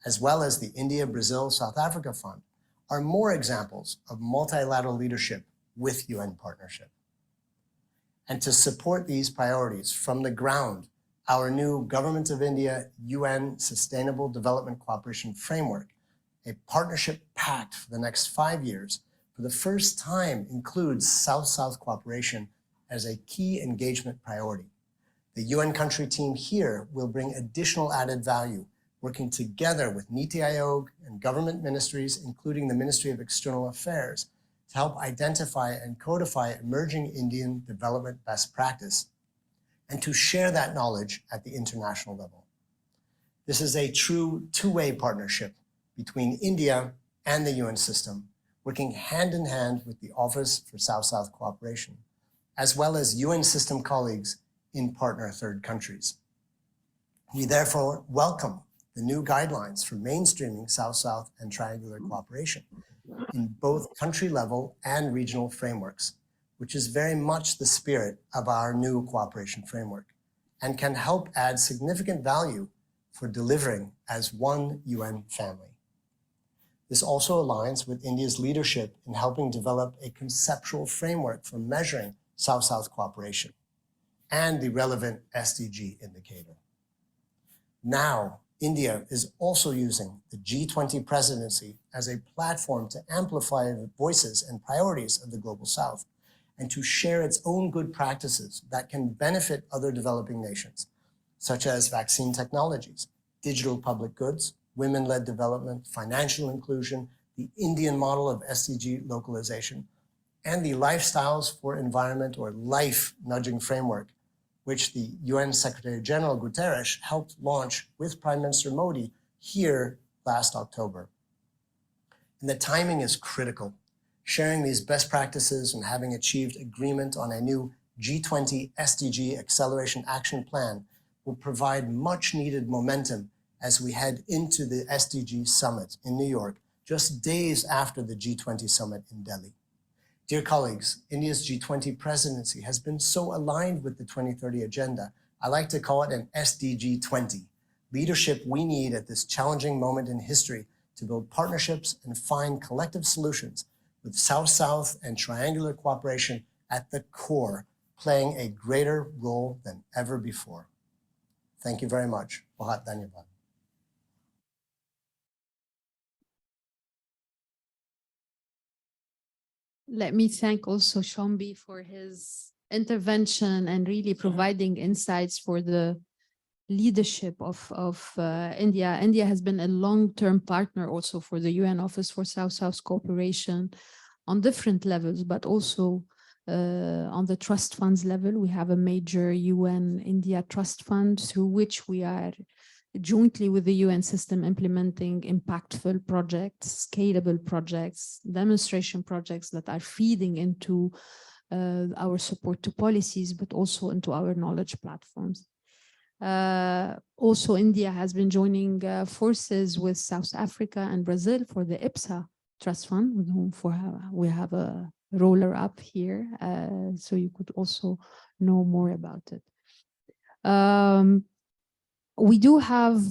as well as the India-Brazil-South Africa Fund, are more examples of multilateral leadership with UN partnership. And to support these priorities from the ground, our new Government of India UN Sustainable Development Cooperation Framework, a partnership pact for the next 5 years, for the first time includes South-South cooperation as a key engagement priority. The UN country team here will bring additional added value, working together with NITI Aayog and government ministries, including the Ministry of External Affairs, to help identify and codify emerging Indian development best practice, and to share that knowledge at the international level. This is a true two-way partnership between India and the UN system, working hand in hand with the Office for South-South Cooperation, as well as UN system colleagues in partner third countries. We therefore welcome the new guidelines for mainstreaming South-South and triangular cooperation in both country level and regional frameworks, which is very much the spirit of our new cooperation framework and can help add significant value for delivering as one UN family. This also aligns with India's leadership in helping develop a conceptual framework for measuring South-South cooperation and the relevant SDG indicator. Now, India is also using the G20 presidency as a platform to amplify the voices and priorities of the Global South and to share its own good practices that can benefit other developing nations, such as vaccine technologies, digital public goods, women-led development, financial inclusion, the Indian model of SDG localization, and the Lifestyles for Environment or LIFE nudging framework, which the UN Secretary General Guterres helped launch with Prime Minister Modi here last October. And the timing is critical. Sharing these best practices and having achieved agreement on a new G20 SDG Acceleration Action Plan will provide much needed momentum as we head into the SDG Summit in New York, just days after the G20 Summit in Delhi. Dear colleagues, India's G20 presidency has been so aligned with the 2030 agenda, I like to call it an SDG 20, leadership we need at this challenging moment in history to build partnerships and find collective solutions with South-South and triangular cooperation at the core, playing a greater role than ever before. Thank you very much. Bahut dhanyavad.
Let me thank also Shombi for his intervention and really providing insights for the leadership of India. India has been a long-term partner also for the UN Office for South-South Cooperation on different levels, but also on the trust funds level. We have a major UN India trust fund through which we are jointly with the UN system implementing impactful projects, scalable projects, demonstration projects that are feeding into our support to policies, but also into our knowledge platforms. Also, India has been joining forces with South Africa and Brazil for the IPSA Trust Fund, with whom we have a roller up here, so you could also know more about it. We do have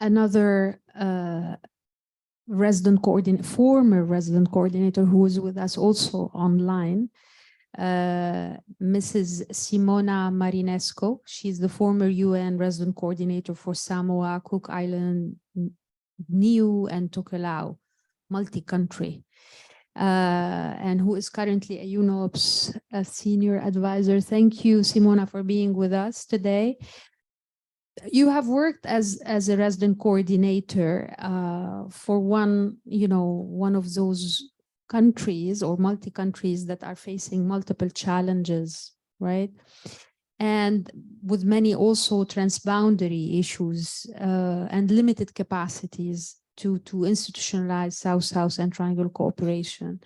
another former resident coordinator who is with us also online, Mrs. Simona Marinesco. She's the former UN resident coordinator for Samoa, Cook Island, Niue, and Tokelau, multi-country, and who is currently a UNOPS senior advisor. Thank you, Simona, for being with us today. You have worked as a resident coordinator for one of those countries or multi-countries that are facing multiple challenges, right? And with many also transboundary issues and limited capacities to institutionalize South-South and triangle cooperation.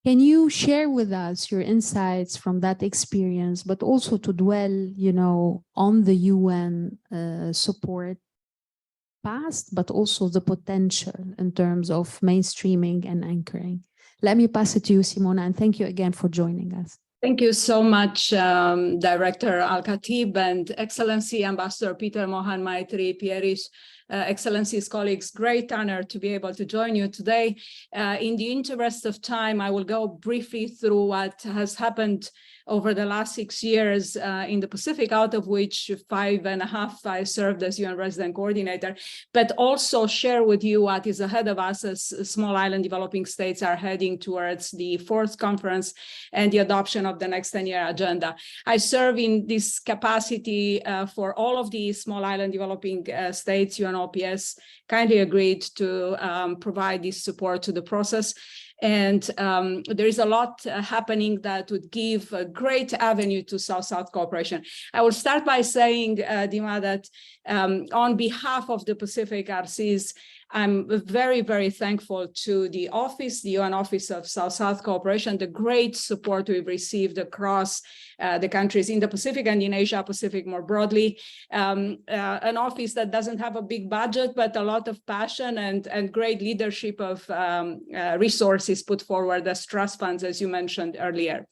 Can you share with us your insights from that experience, but also to dwell, on the UN support past, but also the potential in terms of mainstreaming and anchoring? Let me pass it to you, Simona, and thank you again for joining us.
Thank you so much, Director Al-Khatib and Excellency Ambassador Peter Mohan Maitri Pieris. Excellencies, colleagues, great honor to be able to join you today. In the interest of time, I will go briefly through what has happened over the last 6 years in the Pacific, out of which 5.5 I served as UN resident coordinator, but also share with you what is ahead of us as small island developing states are heading towards the 4th conference and the adoption of the next 10-year agenda. I serve in this capacity for all of the small island developing states. UNOPS kindly agreed to provide this support to the process. And there is a lot happening that would give a great avenue to South-South cooperation. I will start by saying, Dima, that on behalf of the Pacific RCs, I'm very, very thankful to the office, the UN Office of South-South Cooperation, the great support we've received across the countries in the Pacific and in Asia Pacific more broadly. An office that doesn't have a big budget, but a lot of passion and great leadership of resources put forward as trust funds, as you mentioned earlier.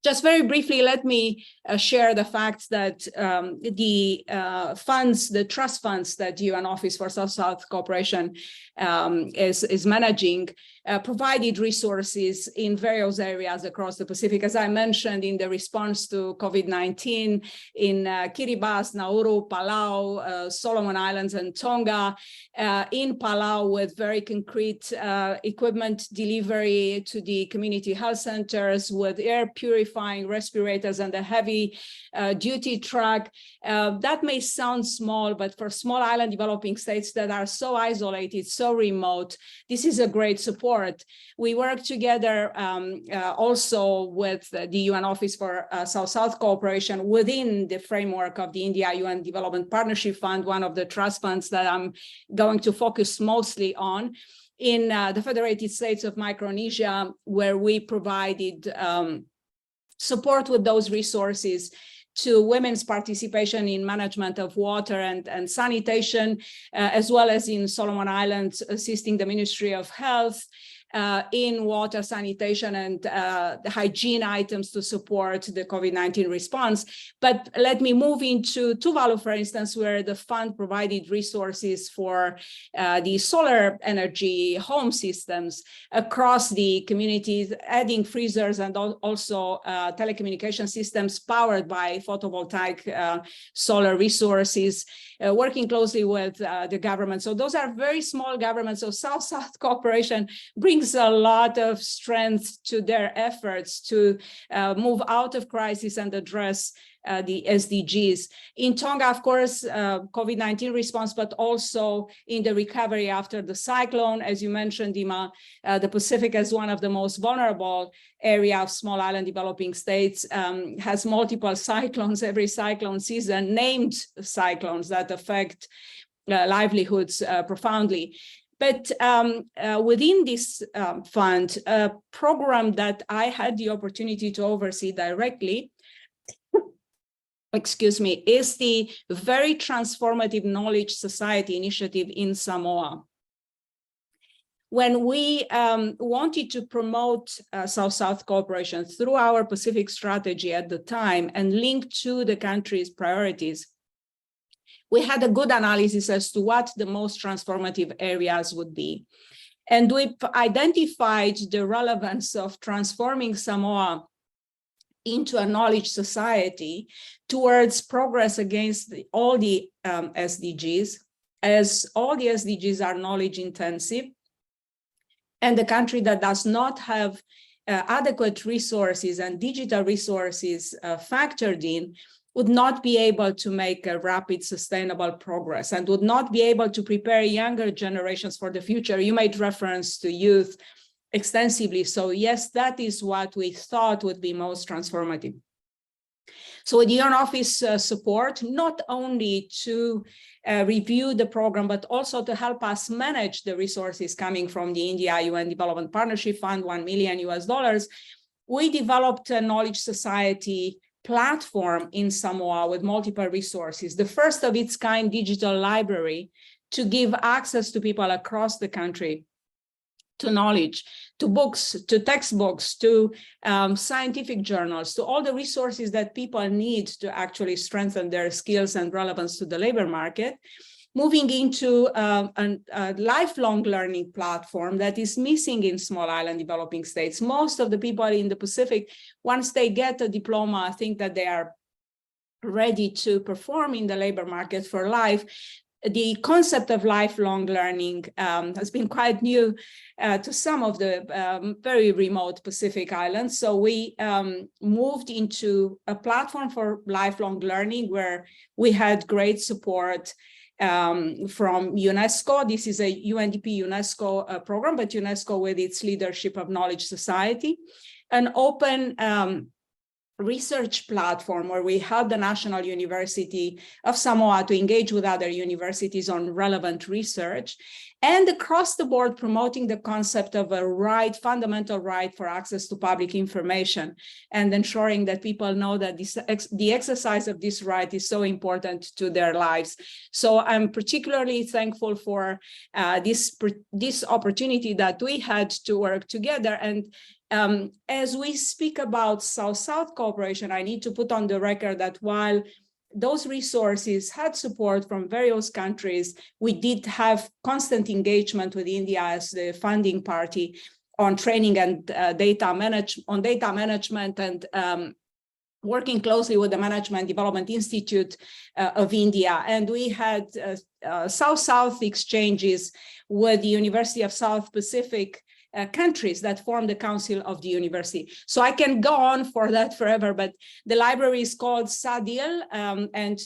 Just very briefly, let me share the fact that the trust funds that UN Office for South-South Cooperation is managing provided resources in various areas across the Pacific. As I mentioned, in the response to COVID-19, in Kiribati, Nauru, Palau, Solomon Islands, and Tonga. In Palau, with very concrete equipment delivery to the community health centers, with air purifying respirators and a heavy duty truck. That may sound small, but for small island developing states that are so isolated, so remote, this is a great support. We work together also with the UN Office for South-South Cooperation within the framework of the India-UN Development Partnership Fund, one of the trust funds that I'm going to focus mostly on, in the Federated States of Micronesia, where we provided support with those resources to women's participation in management of water and sanitation, as well as in Solomon Islands, assisting the Ministry of Health in water sanitation and the hygiene items to support the COVID-19 response. But let me move into Tuvalu, for instance, where the fund provided resources for the solar energy home systems across the communities, adding freezers and also telecommunication systems powered by photovoltaic solar resources, working closely with the government. So those are very small governments. So South-South cooperation brings a lot of strength to their efforts to move out of crisis and address the SDGs. In Tonga, of course, COVID-19 response, but also in the recovery after the cyclone. As you mentioned, Dima, the Pacific as one of the most vulnerable area of small island developing states, has multiple cyclones every cyclone season, named cyclones that affect livelihoods profoundly. But within this fund, a program that I had the opportunity to oversee directly, excuse me, is the very transformative Knowledge Society initiative in Samoa. When we wanted to promote South-South cooperation through our Pacific strategy at the time and link to the country's priorities, we had a good analysis as to what the most transformative areas would be. And we identified the relevance of transforming Samoa into a knowledge society towards progress against all the SDGs, as all the SDGs are knowledge intensive. And the country that does not have adequate resources and digital resources factored in would not be able to make a rapid, sustainable progress and would not be able to prepare younger generations for the future. You made reference to youth extensively. So yes, that is what we thought would be most transformative. So with the UN Office support, not only to review the program, but also to help us manage the resources coming from the India UN Development Partnership Fund, $1 million, we developed a knowledge society platform in Samoa with multiple resources, the first of its kind digital library to give access to people across the country to knowledge, to books, to textbooks, to scientific journals, to all the resources that people need to actually strengthen their skills and relevance to the labor market. Moving into a lifelong learning platform that is missing in small island developing states. Most of the people in the Pacific, once they get a diploma, think that they are ready to perform in the labor market for life. The concept of lifelong learning has been quite new to some of the very remote Pacific islands. So we moved into a platform for lifelong learning where we had great support from UNESCO. This is a UNDP UNESCO program, but UNESCO with its leadership of Knowledge Society, an open research platform where we help the National University of Samoa to engage with other universities on relevant research, and across the board promoting the concept of a right, fundamental right for access to public information, and ensuring that people know that the exercise of this right is so important to their lives. So I'm particularly thankful for this opportunity that we had to work together. And as we speak about South-South cooperation, I need to put on the record that while those resources had support from various countries. We did have constant engagement with India as the funding party on training and data management and working closely with the Management Development Institute of India. And we had South-South exchanges with the University of South Pacific countries that form the Council of the University. So I can go on for that forever, but the library is called SADIL, and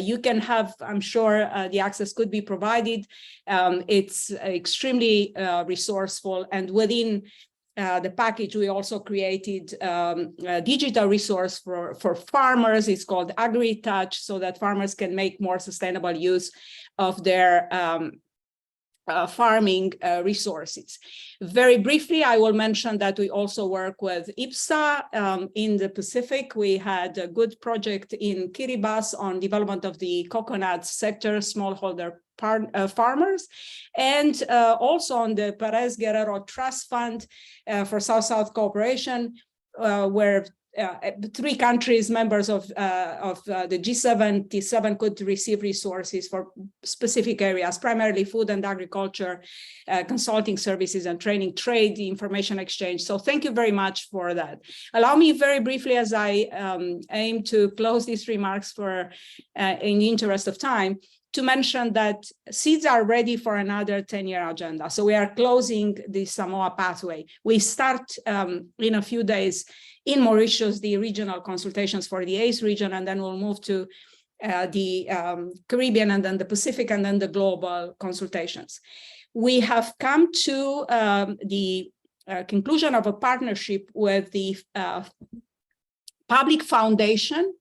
you can have, I'm sure the access could be provided. It's extremely resourceful, and within the package, we also created a digital resource for farmers. It's called AgriTouch, so that farmers can make more sustainable use of their farming resources. Very briefly, I will mention that we also work with IPSA in the Pacific. We had a good project in Kiribati on development of the coconut sector, smallholder farmers, and also on the Perez Guerrero Trust Fund for South-South cooperation, where 3 countries, members of the G77, could receive resources for specific areas, primarily food and agriculture, consulting services and training, trade, information exchange. So thank you very much for that. Allow me very briefly, as I aim to close these remarks in the interest of time, to mention that seeds are ready for another 10-year agenda. So we are closing the Samoa pathway. We start in a few days in Mauritius, the regional consultations for the ACE region, and then we'll move to the Caribbean, and then the Pacific, and then the global consultations. We have come to the conclusion of a partnership with the Public Foundation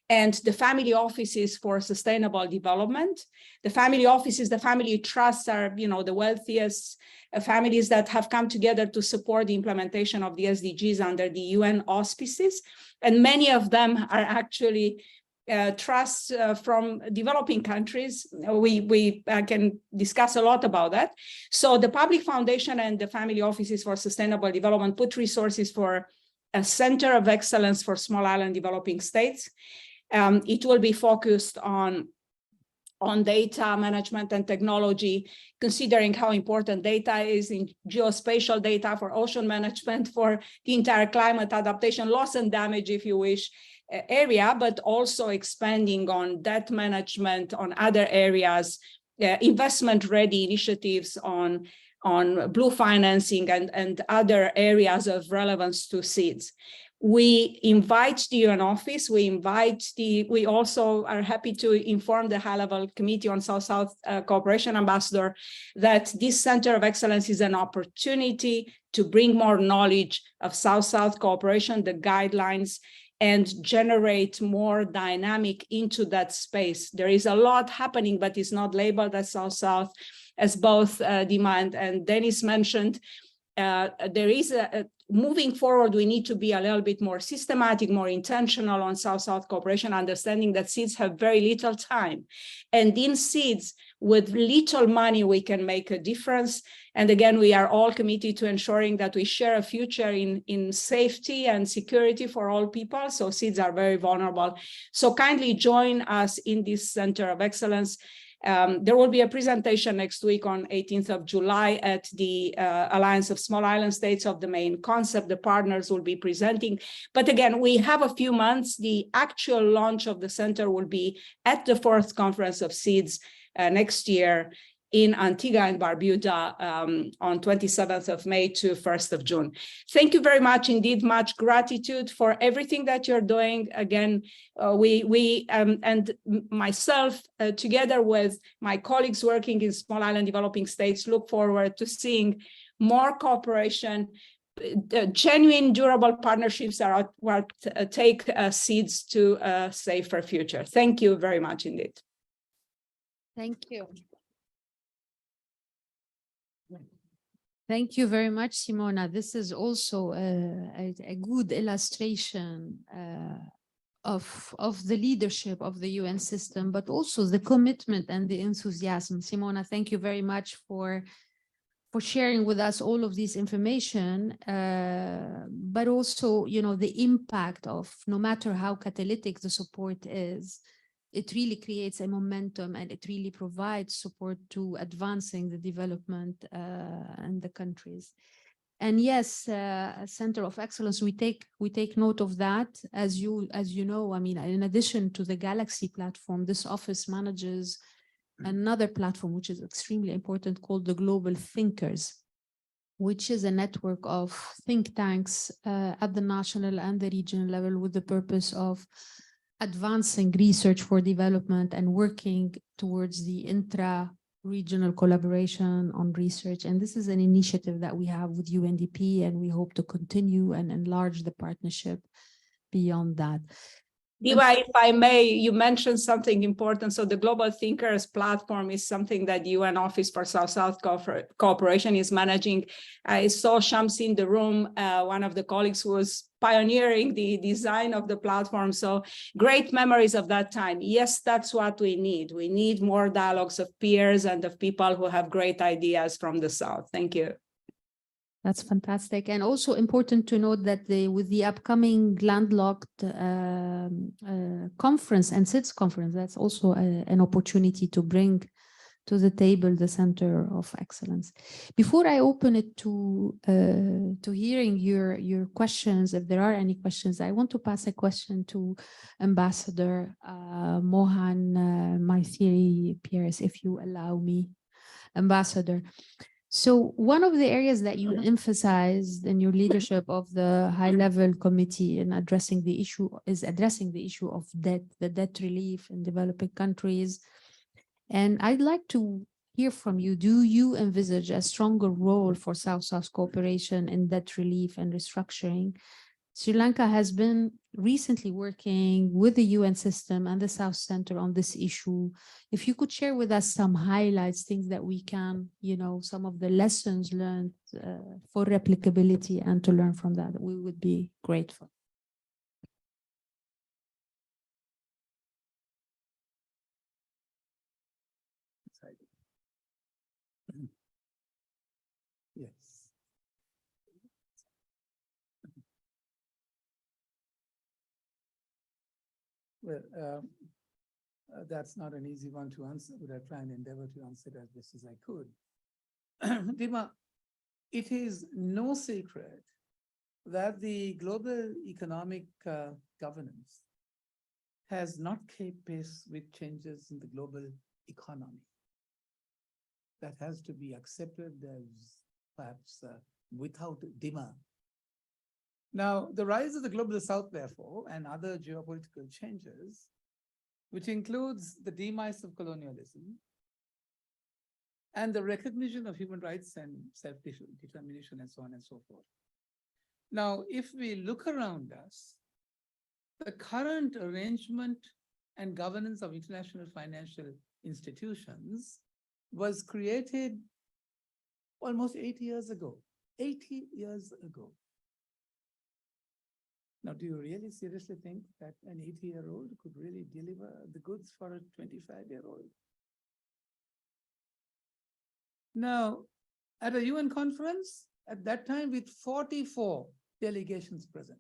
and the family offices for sustainable development. The family offices, the family trusts are, the wealthiest families that have come together to support the implementation of the SDGs under the UN auspices. And many of them are actually trusts from developing countries. We can discuss a lot about that. So the Public Foundation and the family offices for sustainable development put resources for a center of excellence for small island developing states. It will be focused on data management and technology, considering how important data is in geospatial data for ocean management, for the entire climate adaptation, loss and damage, if you wish, area, but also expanding on debt management, on other areas, investment-ready initiatives on blue financing and other areas of relevance to seeds. We invite the UN office, we also are happy to inform the high-level committee on South-South cooperation ambassador that this center of excellence is an opportunity to bring more knowledge of South-South cooperation, the guidelines, and generate more dynamic into that space. There is a lot happening, but it's not labeled as South-South, as both Dima and Dennis mentioned. There is moving forward, we need to be a little bit more systematic, more intentional on South-South cooperation, understanding that seeds have very little time. And in seeds, with little money, we can make a difference. And again, we are all committed to ensuring that we share a future in safety and security for all people. So seeds are very vulnerable. So kindly join us in this Center of Excellence. There will be a presentation next week on 18th of July at the Alliance of Small Island States of the main concept. The partners will be presenting. But again, we have a few months. The actual launch of the center will be at the 4th Conference of Seeds next year in Antigua and Barbuda on 27th of May to 1st of June. Thank you very much indeed, much gratitude for everything that you're doing. Again, we and myself, together with my colleagues working in small island developing states, look forward to seeing more cooperation. Genuine, durable partnerships are what take seeds to a safer future. Thank you very much indeed.
Thank you. Thank you very much, Simona. This is also a good illustration of the leadership of the UN system, but also the commitment and the enthusiasm. Simona, thank you very much for for sharing with us all of this information, but also, the impact of no matter how catalytic the support is, it really creates a momentum and it really provides support to advancing the development in the countries. And yes, a Center of Excellence, we take note of that. As you know, I mean, in addition to the Galaxy platform, this office manages another platform which is extremely important called the Global Thinkers, which is a network of think tanks at the national and the regional level with the purpose of advancing research for development and working towards the intra-regional collaboration on research. And this is an initiative that we have with UNDP, and we hope to continue and enlarge the partnership beyond that.
Diva, if I may, you mentioned something important. So the Global Thinkers platform is something that UN Office for South-South Cooperation is managing. I saw Shamsi in the room, one of the colleagues who was pioneering the design of the platform. So great memories of that time. Yes, that's what we need. We need more dialogues of peers and of people who have great ideas from the South. Thank you.
That's fantastic. And also important to note that with the upcoming landlocked conference and SIDS conference, that's also an opportunity to bring to the table the Center of Excellence. Before I open it to hearing your questions, if there are any questions, I want to pass a question to Ambassador Mohan Maitri Pieris, if you allow me, Ambassador. So one of the areas that you emphasized in your leadership of the high-level committee in addressing the issue of debt, the debt relief in developing countries. And I'd like to hear from you. Do you envisage a stronger role for South-South cooperation in debt relief and restructuring? Sri Lanka has been recently working with the UN system and the South Center on this issue. If you could share with us some highlights, things that we can, some of the lessons learned for replicability and to learn from that, we would be grateful.
Yes. Well, that's not an easy one to answer, but I'll try and endeavor to answer it as best as I could. Dima, it is no secret that the global economic governance has not kept pace with changes in the global economy. That has to be accepted as perhaps without Dima. Now, the rise of the global South, therefore, and other geopolitical changes, which includes the demise of colonialism and the recognition of human rights and self-determination and so on and so forth. Now, if we look around us, the current arrangement and governance of international financial institutions was created almost 80 years ago. 80 years ago. Now, do you really seriously think that an 80-year-old could really deliver the goods for a 25-year-old? Now, at a UN conference, at that time with 44 delegations present,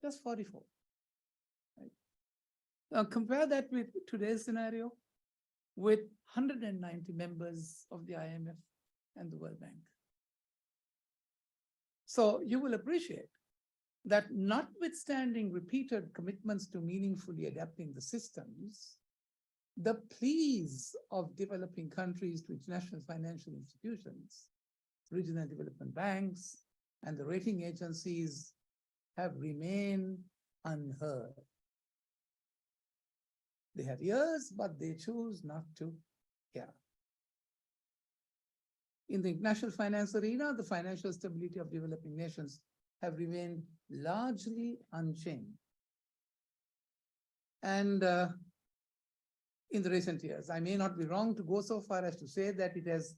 just 44. Right? Now, compare that with today's scenario with 190 members of the IMF and the World Bank. So you will appreciate that notwithstanding repeated commitments to meaningfully adapting the systems, the pleas of developing countries to international financial institutions, regional development banks, and the rating agencies have remained unheard. They have ears, but they choose not to hear. In the international finance arena, the financial stability of developing nations have remained largely unchanged. And in the recent years, I may not be wrong to go so far as to say that it has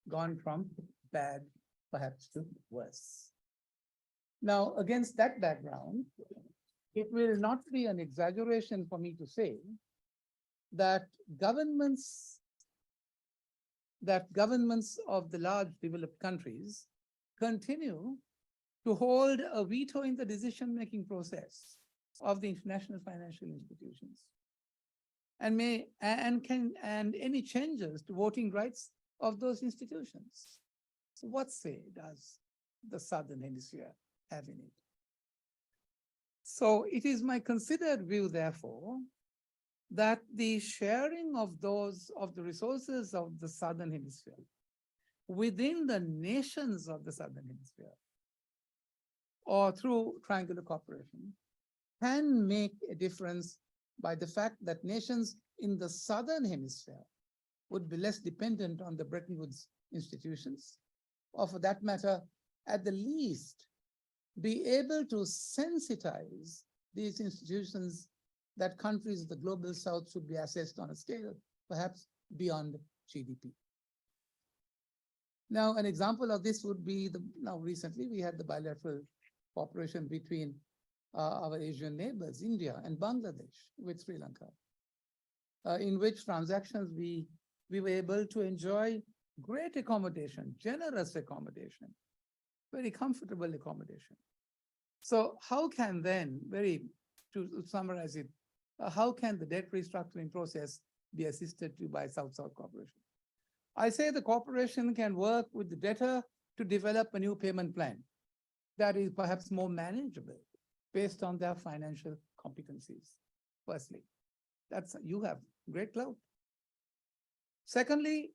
gone from bad, perhaps, to worse. Now, against that background, it will not be an exaggeration for me to say that governments that governments of the large developed countries continue to hold a veto in the decision-making process of the international financial institutions, and any changes to voting rights of those institutions. So what say does the Southern Hemisphere have in it? So it is my considered view, therefore, that the sharing of the resources of the Southern Hemisphere within the nations of the Southern Hemisphere or through triangular cooperation can make a difference by the fact that nations in the Southern Hemisphere would be less dependent on the Bretton Woods institutions, or for that matter, at the least, be able to sensitize these institutions that countries of the global South should be assessed on a scale perhaps beyond GDP. Now, an example of this would be recently we had the bilateral cooperation between our Asian neighbors, India and Bangladesh with Sri Lanka, in which transactions we were able to enjoy great accommodation, generous accommodation, very comfortable accommodation. So how can then, to summarize it, how can the debt restructuring process be assisted to by South-South cooperation? I say the cooperation can work with the debtor to develop a new payment plan that is perhaps more manageable based on their financial competencies. Firstly, you have great clout. Secondly,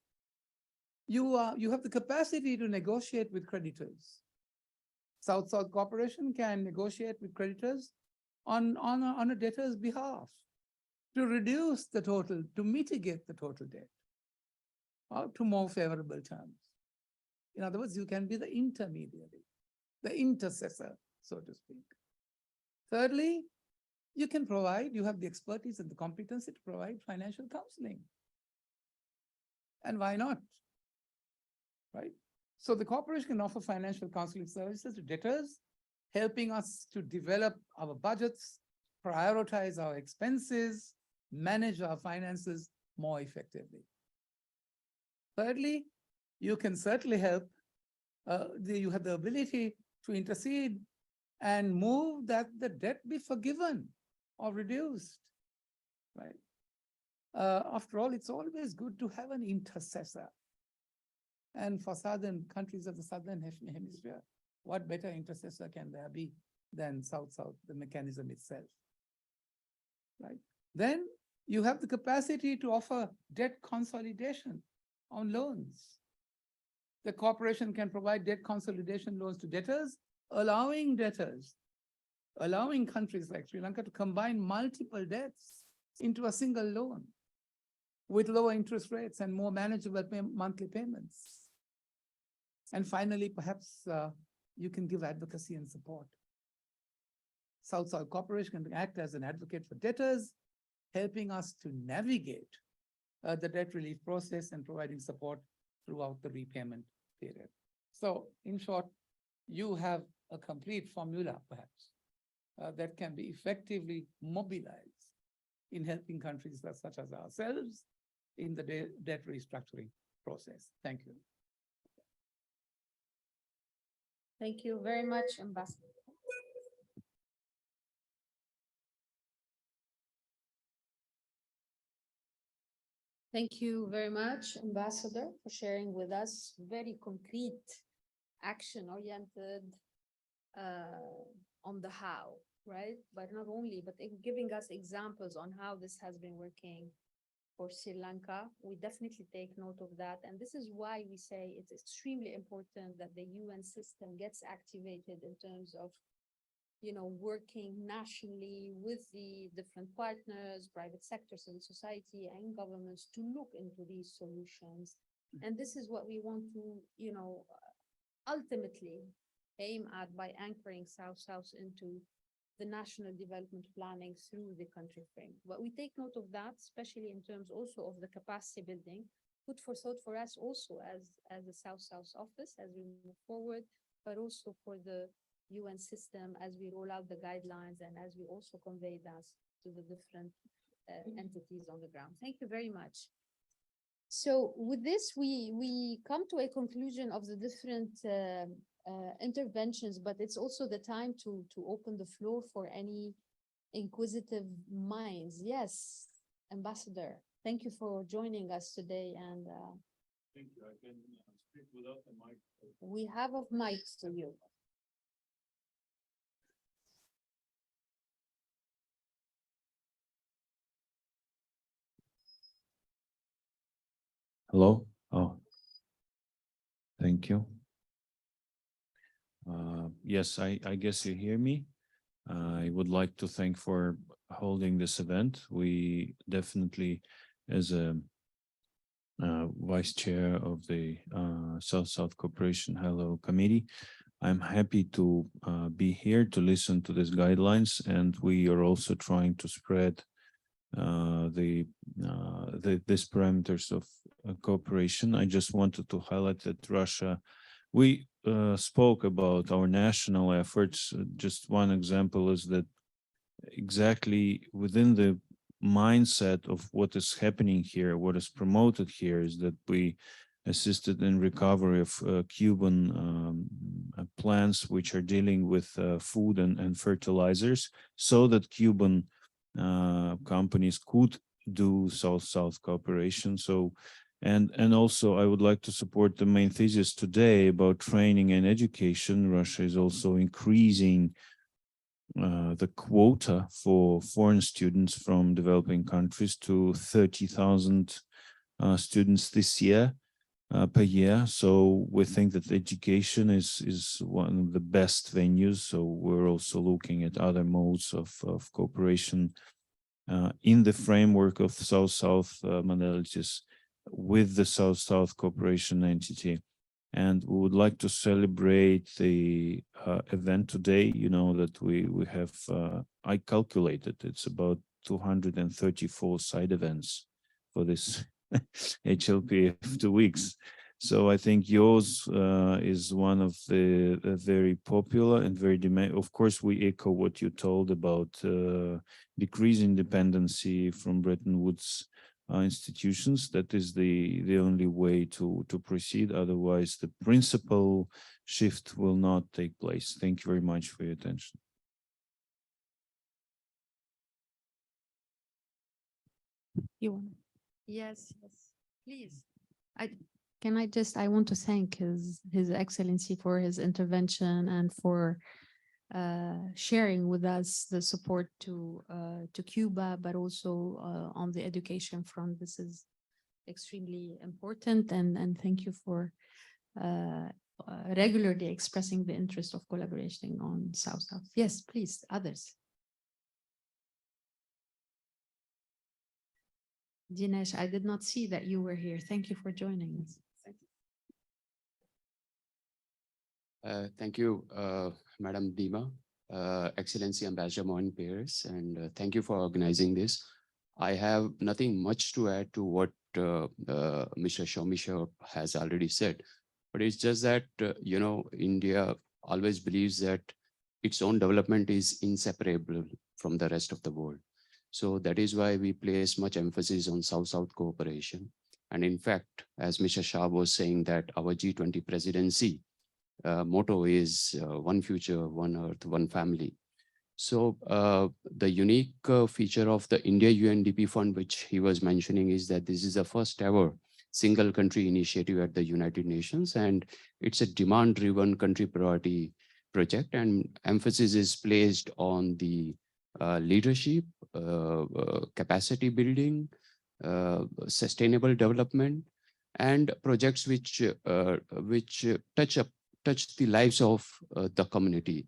you have the capacity to negotiate with creditors. South-South cooperation can negotiate with creditors on a debtor's behalf to reduce the total, to mitigate the total debt to more favorable terms. In other words, you can be the intermediary, the intercessor, so to speak. Thirdly, you have the expertise and the competency to provide financial counseling. And why not? Right? So the corporation can offer financial counseling services to debtors, helping us to develop our budgets, prioritize our expenses, manage our finances more effectively. Thirdly, you can certainly help, you have the ability to intercede and move that the debt be forgiven or reduced, right? After all, it's always good to have an intercessor. And for southern countries of the Southern Hemisphere, what better intercessor can there be than South-South, the mechanism itself, right? Then you have the capacity to offer debt consolidation on loans. The corporation can provide debt consolidation loans to debtors, allowing countries like Sri Lanka to combine multiple debts into a single loan with lower interest rates and more manageable monthly payments. And finally, perhaps you can give advocacy and support. South-South cooperation can act as an advocate for debtors, helping us to navigate the debt relief process and providing support throughout the repayment period. So in short, you have a complete formula, perhaps, that can be effectively mobilized in helping countries such as ourselves in the debt restructuring process. Thank you.
Thank you very much, Ambassador. Thank you very much, Ambassador, for sharing with us very concrete, action-oriented on the how, right? But not only, but giving us examples on how this has been working for Sri Lanka. We definitely take note of that. And this is why we say it's extremely important that the UN system gets activated in terms of, working nationally with the different partners, private sector, civil society, and governments to look into these solutions. And this is what we want to, ultimately aim at by anchoring South-South into the national development planning through the country frame. But we take note of that, especially in terms also of the capacity building, food for thought for us also as a South-South office as we move forward, but also for the UN system as we roll out the guidelines and as we also convey that to the different entities on the ground. Thank you very much. So with this, we come to a conclusion of the different interventions, but it's also the time to open the floor for any inquisitive minds. Yes, Ambassador, thank you for joining us today, and
Thank you. I can speak without the mic.
we have a mic for you.
Hello? Oh. Thank you. Yes, I guess you hear me. I would like to thank for holding this event. We definitely, as a vice chair of the South-South Cooperation High-Level Committee, I'm happy to be here to listen to these guidelines, and we are also trying to spread these parameters of cooperation. I just wanted to highlight that Russia, we spoke about our national efforts. Just one example is that exactly within the mindset of what is happening here, what is promoted here, is that we assisted in recovery of Cuban plants which are dealing with food and fertilizers, so that Cuban companies could do South-South cooperation. So, and also I would like to support the main thesis today about training and education. Russia is also increasing the quota for foreign students from developing countries to 30,000 students this year per year. So we think that education is one of the best venues. So we're also looking at other modes of cooperation in the framework of South-South modalities with the South-South cooperation entity. And we would like to celebrate the event today. You know that we have, I calculated, it's about 234 side events for this HLPF 2 weeks. So I think yours is one of the very popular and very demand. Of course, we echo what you told about decreasing dependency from Bretton Woods institutions. That is the only way to proceed. Otherwise, the principal shift will not take place. Thank you very much for your attention.
You want? Yes, please. I want to thank His Excellency for his intervention and for sharing with us the support to Cuba, but also on the education front. This is extremely important, and thank you for regularly expressing the interest of collaborating on South-South. Yes, please, others. Dinesh, I did not see that you were here. Thank you for joining us.
Thank you, Madam Dima, Excellency Ambassador Mohan Paris, and thank you for organizing this. I have nothing much to add to what Mr. Shomisha has already said, but it's just that, you know, India always believes that its own development is inseparable from the rest of the world. So that is why we place much emphasis on South-South cooperation. And in fact, as Mr. Shah was saying, that our G20 presidency motto is one future, one earth, one family. So the unique feature of the India UNDP fund, which he was mentioning, is that this is the first ever single country initiative at the United Nations, and it's a demand-driven country priority project, and emphasis is placed on the leadership, capacity building, sustainable development, and projects which touch the lives of the community.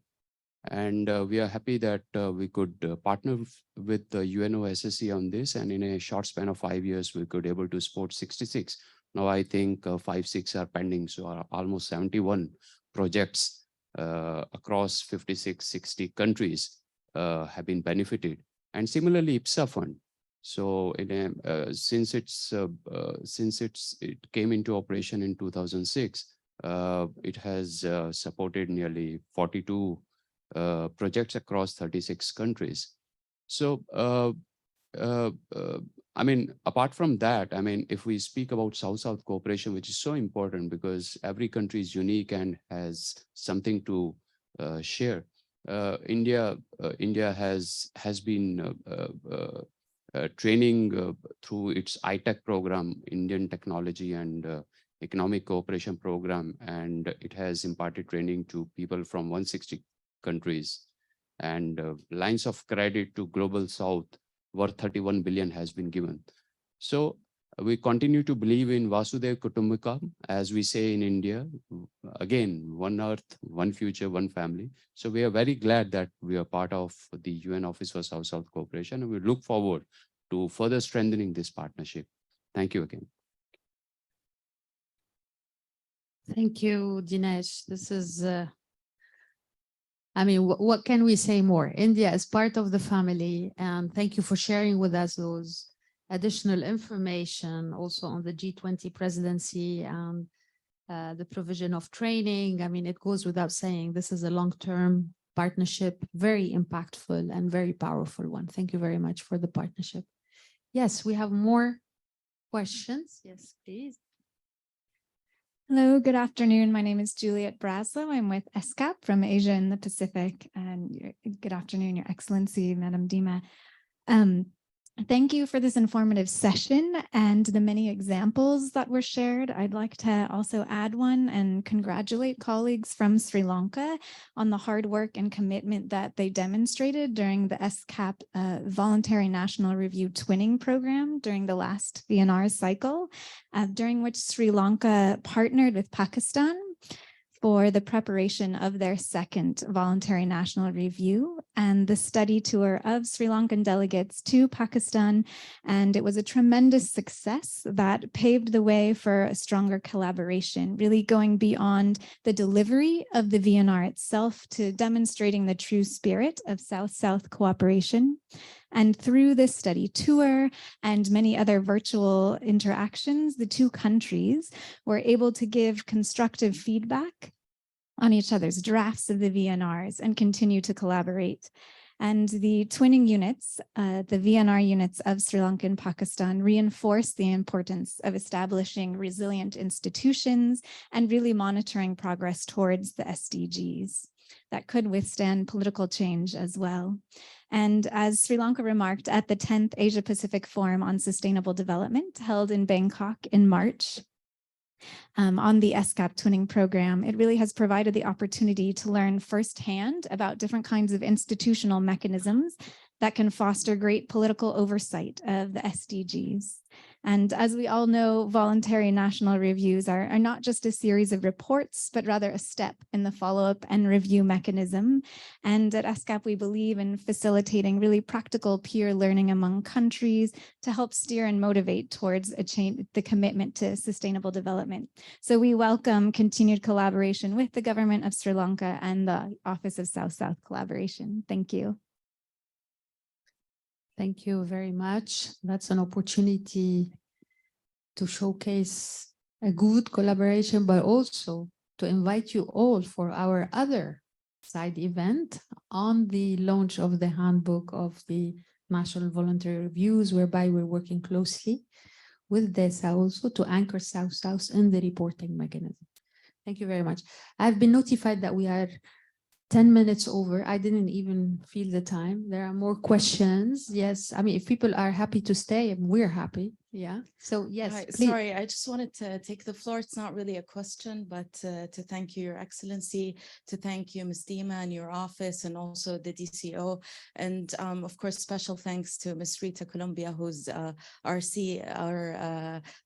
And we are happy that we could partner with the UNOSSE on this, and in a short span of 5 years, we could able to support 66. Now I think 5, 6 are pending, so almost 71 projects across 56, 60 countries have been benefited. And similarly, IPSA fund. So in a, since it came into operation in 2006, it has supported nearly 42 projects across 36 countries. So I mean, apart from that, I mean, if we speak about South-South cooperation, which is so important because every country is unique and has something to share. India has been training through its ITech program, Indian Technology and Economic Cooperation Program, and it has imparted training to people from 160 countries. And lines of credit to Global South worth 31 billion has been given. So we continue to believe in Vasudev Kutumbakam, as we say in India, again, one earth, one future, one family. So we are very glad that we are part of the UN Office for South-South Cooperation, and we look forward to further strengthening this partnership. Thank you again.
Thank you, Dinesh. This is, I mean, what can we say more? India is part of the family, and thank you for sharing with us those additional information also on the G20 presidency and the provision of training. I mean, it goes without saying, this is a long-term partnership, very impactful and very powerful one. Thank you very much for the partnership. Yes, we have more questions. Yes, please.
Hello, good afternoon. My name is Juliet Braslow. I'm with ESCAP from Asia and the Pacific. And good afternoon, Your Excellency, Madam Dima. Thank you for this informative session and the many examples that were shared. I'd like to also add one and congratulate colleagues from Sri Lanka on the hard work and commitment that they demonstrated during the ESCAP Voluntary National Review Twinning Program during the last VNR cycle, during which Sri Lanka partnered with Pakistan for the preparation of their second voluntary national review and the study tour of Sri Lankan delegates to Pakistan. And it was a tremendous success that paved the way for a stronger collaboration, really going beyond the delivery of the VNR itself to demonstrating the true spirit of South-South cooperation. And through this study tour and many other virtual interactions, the two countries were able to give constructive feedback on each other's drafts of the VNRs and continue to collaborate. And the twinning units, the VNR units of Sri Lanka and Pakistan, reinforce the importance of establishing resilient institutions and really monitoring progress towards the SDGs that could withstand political change as well. And as Sri Lanka remarked at the 10th Asia Pacific Forum on Sustainable Development held in Bangkok in March, on the ESCAP twinning program, it really has provided the opportunity to learn firsthand about different kinds of institutional mechanisms that can foster great political oversight of the SDGs. And as we all know, voluntary national reviews are not just a series of reports, but rather a step in the follow-up and review mechanism. And at ESCAP, we believe in facilitating really practical peer learning among countries to help steer and motivate towards the commitment to sustainable development. So we welcome continued collaboration with the government of Sri Lanka and the Office of South-South Collaboration. Thank you.
Thank you very much. That's an opportunity to showcase a good collaboration, but also to invite you all for our other side event on the launch of the handbook of the National Voluntary Reviews, whereby we're working closely with DESA also to anchor South-South in the reporting mechanism. Thank you very much. I've been notified that we are 10 minutes over. I didn't even feel the time. There are more questions. Yes. I mean, if people are happy to stay, we're happy. Yeah. So yes,
Hi,
please.
sorry, I just wanted to take the floor. It's not really a question, but to thank you, Your Excellency, to thank you, Ms. Dima and your office, and also the DCO. And of course, special thanks to Ms. Rita Columbia, who's our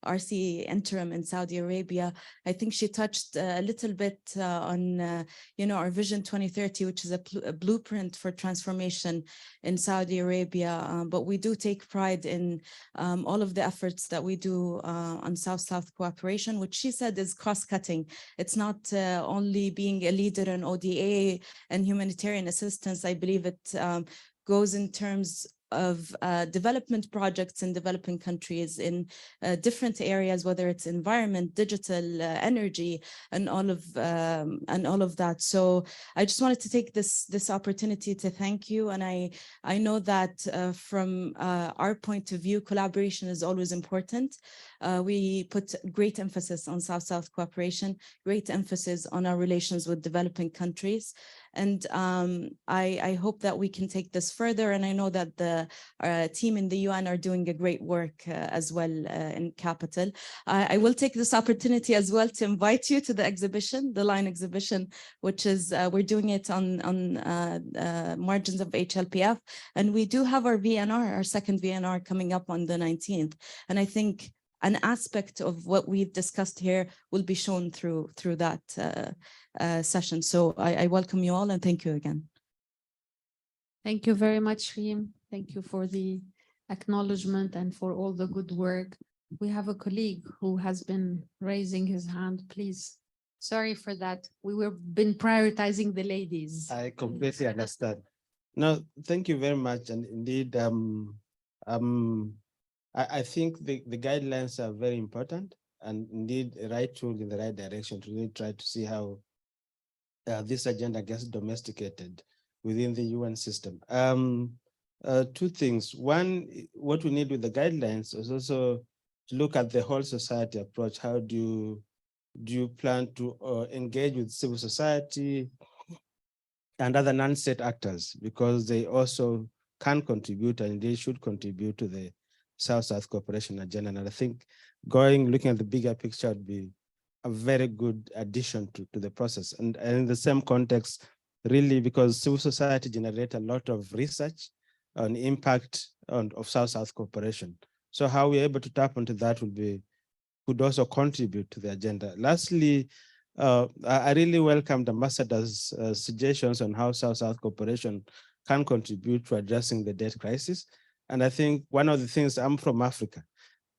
RC interim in Saudi Arabia. I think she touched a little bit on, our Vision 2030, which is a blueprint for transformation in Saudi Arabia. But we do take pride in all of the efforts that we do on South-South cooperation, which she said is cross-cutting. It's not only being a leader in ODA and humanitarian assistance. I believe it goes in terms development projects in developing countries in different areas, whether it's environment, digital, energy, and all of that. So I just wanted to take this opportunity to thank you. And I know that from our point of view, collaboration is always important. We put great emphasis on South-South cooperation, great emphasis on our relations with developing countries. And I hope that we can take this further. And I know that the team in the UN are doing a great work as well in Capital. I will take this opportunity as well to invite you to the exhibition, the line exhibition, which is we're doing it on margins of HLPF. And we do have our VNR, our second VNR coming up on the 19th. And I think an aspect of what we've discussed here will be shown through that session. So I welcome you all and thank you again.
Thank you very much, Reem. Thank you for the acknowledgement and for all the good work. We have a colleague who has been raising his hand, please. Sorry for that. We were been prioritizing the ladies.
I completely understand. No, thank you very much. And indeed, I think the guidelines are very important and indeed a right tool in the right direction to really try to see how this agenda gets domesticated within the UN system. Two things. One, what we need with the guidelines is also to look at the whole society approach. How do you plan to engage with civil society and other non-state actors, because they also can contribute and they should contribute to the South-South cooperation agenda. And I think looking at the bigger picture would be a very good addition to the process. And in the same context, really, because civil society generates a lot of research on impact of South-South cooperation. So how we're able to tap into that would also contribute to the agenda. Lastly, I really welcome the ambassador's suggestions on how South-South cooperation can contribute to addressing the debt crisis. And I think one of the things, I'm from Africa,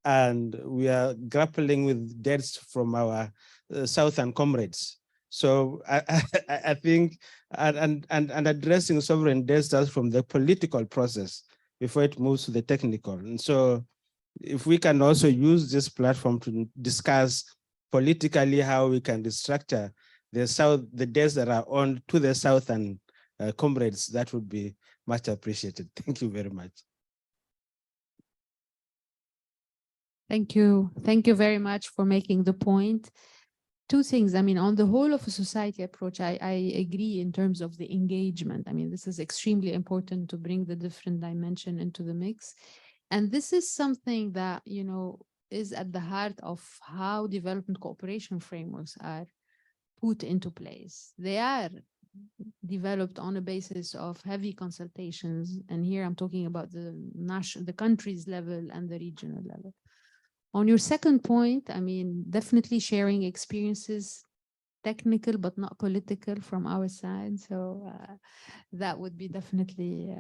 and we are grappling with debts from our Southern comrades. So I think, and addressing sovereign debt starts from the political process before it moves to the technical. And so if we can also use this platform to discuss politically how we can restructure the debts that are owed to the Southern comrades, that would be much appreciated. Thank you very much.
Thank you. Thank you very much for making the point. Two things. I mean, on the whole of a society approach, I agree in terms of the engagement. I mean, this is extremely important to bring the different dimension into the mix. And this is something that, you know, is at the heart of how development cooperation frameworks are put into place. They are developed on a basis of heavy consultations. And here I'm talking about the country's level and the regional level. On your second point, I mean, definitely sharing experiences, technical but not political from our side. So that would be definitely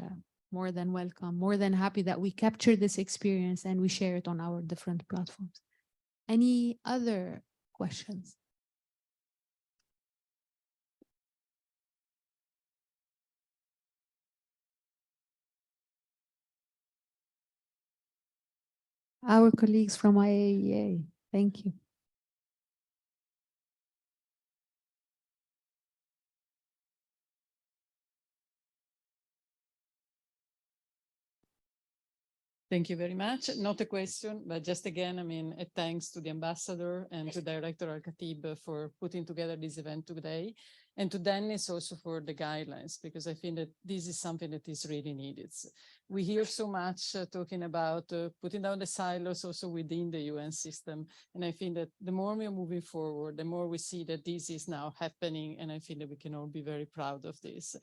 more than welcome, more than happy that we capture this experience and we share it on our different platforms. Any other questions? Our colleagues from IAEA, thank you.
Thank you very much. Not a question, but just again, I mean, a thanks to the ambassador and to Director Al-Khatib for putting together this event today, and to Dennis also for the guidelines, because I think that this is something that is really needed. We hear so much talking about putting down the silos also within the UN system. And I think that the more we are moving forward, the more we see that this is now happening. And I think that we can all be very proud of this.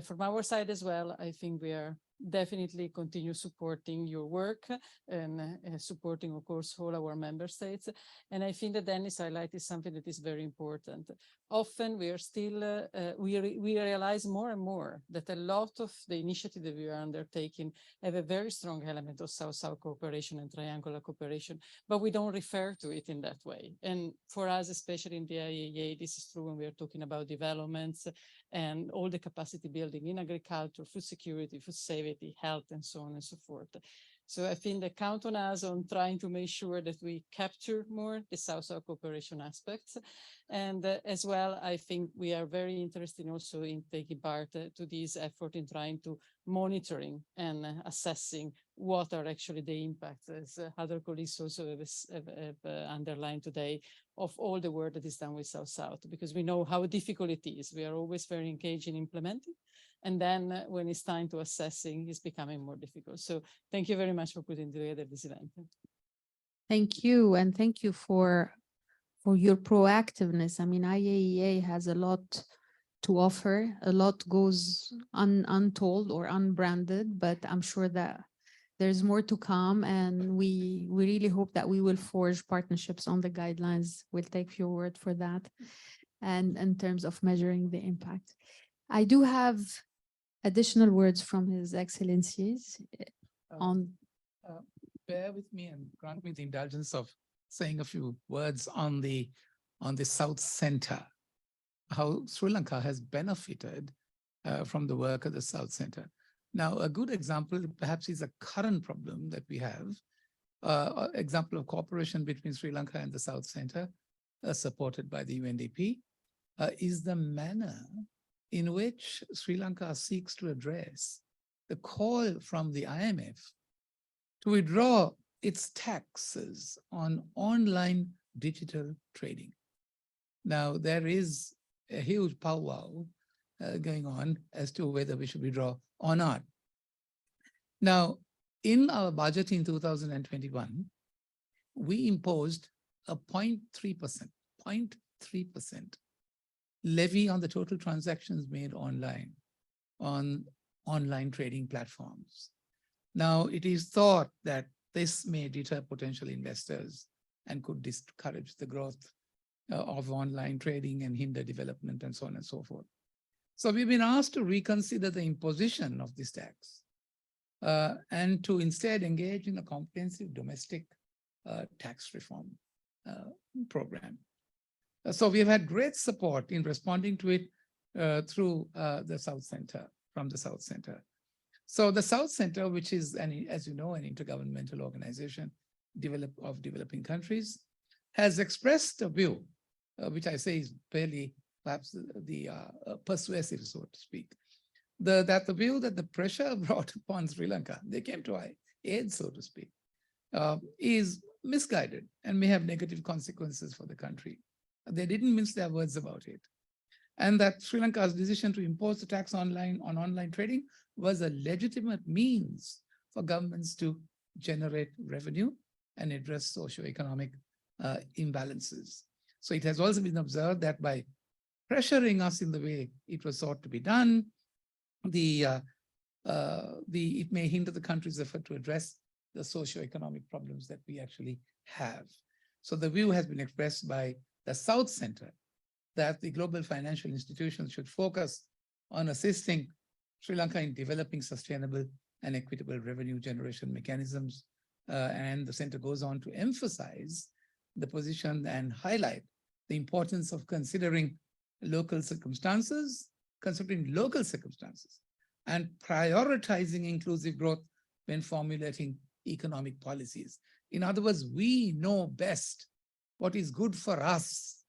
From our side as well, I think we are definitely continue supporting your work and supporting, of course, all our member states. And I think that Dennis highlighted something that is very important. Often we are still, we realize more and more that a lot of the initiatives that we are undertaking have a very strong element of South-South cooperation and triangular cooperation, but we don't refer to it in that way. And for us, especially in the IAEA, this is true when we are talking about developments and all the capacity building in agriculture, food security, food saving, society, health, and so on and so forth. So I think they count on us on trying to make sure that we capture more the South-South cooperation aspects. And as well, I think we are very interested also in taking part to this effort in trying to monitoring and assessing what are actually the impacts, as other colleagues also have underlined today, of all the work that is done with South-South, because we know how difficult it is. We are always very engaged in implementing. And then when it's time to assessing, it's becoming more difficult. So thank you very much for putting together this event.
Thank you, and thank you for your proactiveness. I mean, IAEA has a lot to offer. A lot goes untold or unbranded, but I'm sure that there's more to come, and we really hope that we will forge partnerships on the guidelines. We'll take your word for that, and in terms of measuring the impact. I do have additional words from His Excellencies on.
Bear with me and grant me the indulgence of saying a few words on the South Center, how Sri Lanka has benefited from the work of the South Center. Now, a good example perhaps is a current problem that we have, example of cooperation between Sri Lanka and the South Center, supported by the UNDP, is the manner in which Sri Lanka seeks to address the call from the IMF to withdraw its taxes on online digital trading. Now, there is a huge powwow going on as to whether we should withdraw or not. Now, in our budget in 2021, we imposed a 0.3% levy on the total transactions made online on online trading platforms. Now, it is thought that this may deter potential investors and could discourage the growth of online trading and hinder development and so on and so forth. So we've been asked to reconsider the imposition of this tax and to instead engage in a comprehensive domestic tax reform program. So we've had great support in responding to it through the South Center, from the South Center. So the South Center, which is, as you know, an intergovernmental organization of developing countries, has expressed a view, which I say is barely perhaps the persuasive, so to speak, that the view that the pressure brought upon Sri Lanka, they came to aid, so to speak, is misguided and may have negative consequences for the country. They didn't mince their words about it. And that Sri Lanka's decision to impose the tax on online trading was a legitimate means for governments to generate revenue and address socioeconomic imbalances. So it has also been observed that by pressuring us in the way it was thought to be done, it may hinder the country's effort to address the socioeconomic problems that we actually have. So the view has been expressed by the South Center that the global financial institutions should focus on assisting Sri Lanka in developing sustainable and equitable revenue generation mechanisms. And the center goes on to emphasize the position and highlight the importance of considering local circumstances, and prioritizing inclusive growth when formulating economic policies. In other words, we know best what is good for us.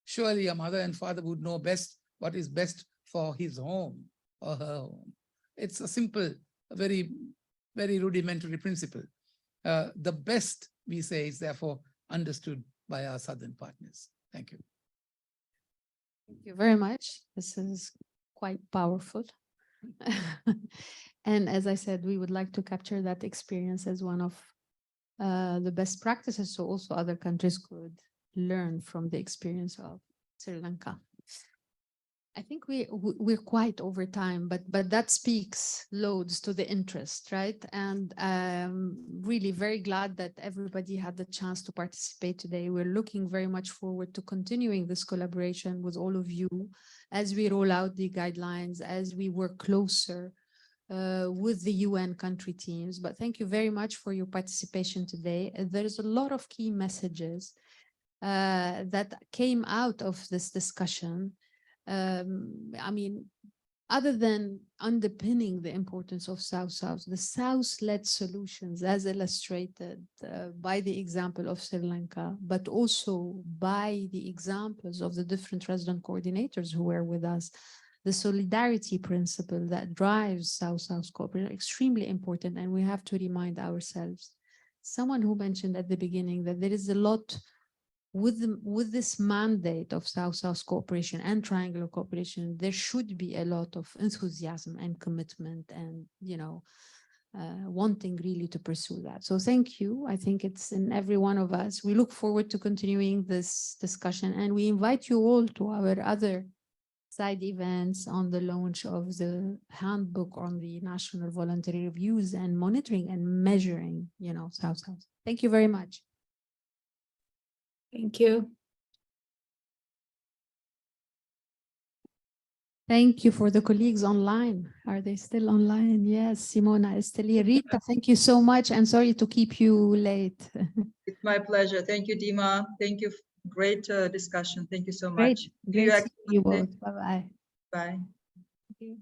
Surely a mother and father would know best what is best for his home or her home. It's a simple, very, very rudimentary principle. The best, we say, is therefore understood by our southern partners. Thank you.
Thank you very much. This is quite powerful. And as I said, we would like to capture that experience as one of the best practices, so also other countries could learn from the experience of Sri Lanka. I think we're quite over time, but that speaks loads to the interest, right? And really very glad that everybody had the chance to participate today. We're looking very much forward to continuing this collaboration with all of you as we roll out the guidelines, as we work closer with the UN country teams. But thank you very much for your participation today. There's a lot of key messages that came out of this discussion. I mean, other than underpinning the importance of South-South, the South-led solutions as illustrated by the example of Sri Lanka, but also by the examples of the different resident coordinators who were with us, the solidarity principle that drives South-South cooperation are extremely important, and we have to remind ourselves. Someone who mentioned at the beginning that there is a lot with this mandate of South-South cooperation and triangular cooperation, there should be a lot of enthusiasm and commitment and, wanting really to pursue that. So thank you. I think it's in every one of us. We look forward to continuing this discussion, and we invite you all to our other side events on the launch of the handbook on the national voluntary reviews and monitoring and measuring, South-South. Thank you very much.
Thank you.
Thank you for the colleagues online. Are they still online? Yes, Simona, Esteli, Rita, thank you so much. I'm sorry to keep you late.
It's my pleasure. Thank you, Dima. Thank you. Great discussion. Thank you so
Great,
much.
great
See
seeing you
Excellence.
both. Bye-bye.
Bye.
Thank you.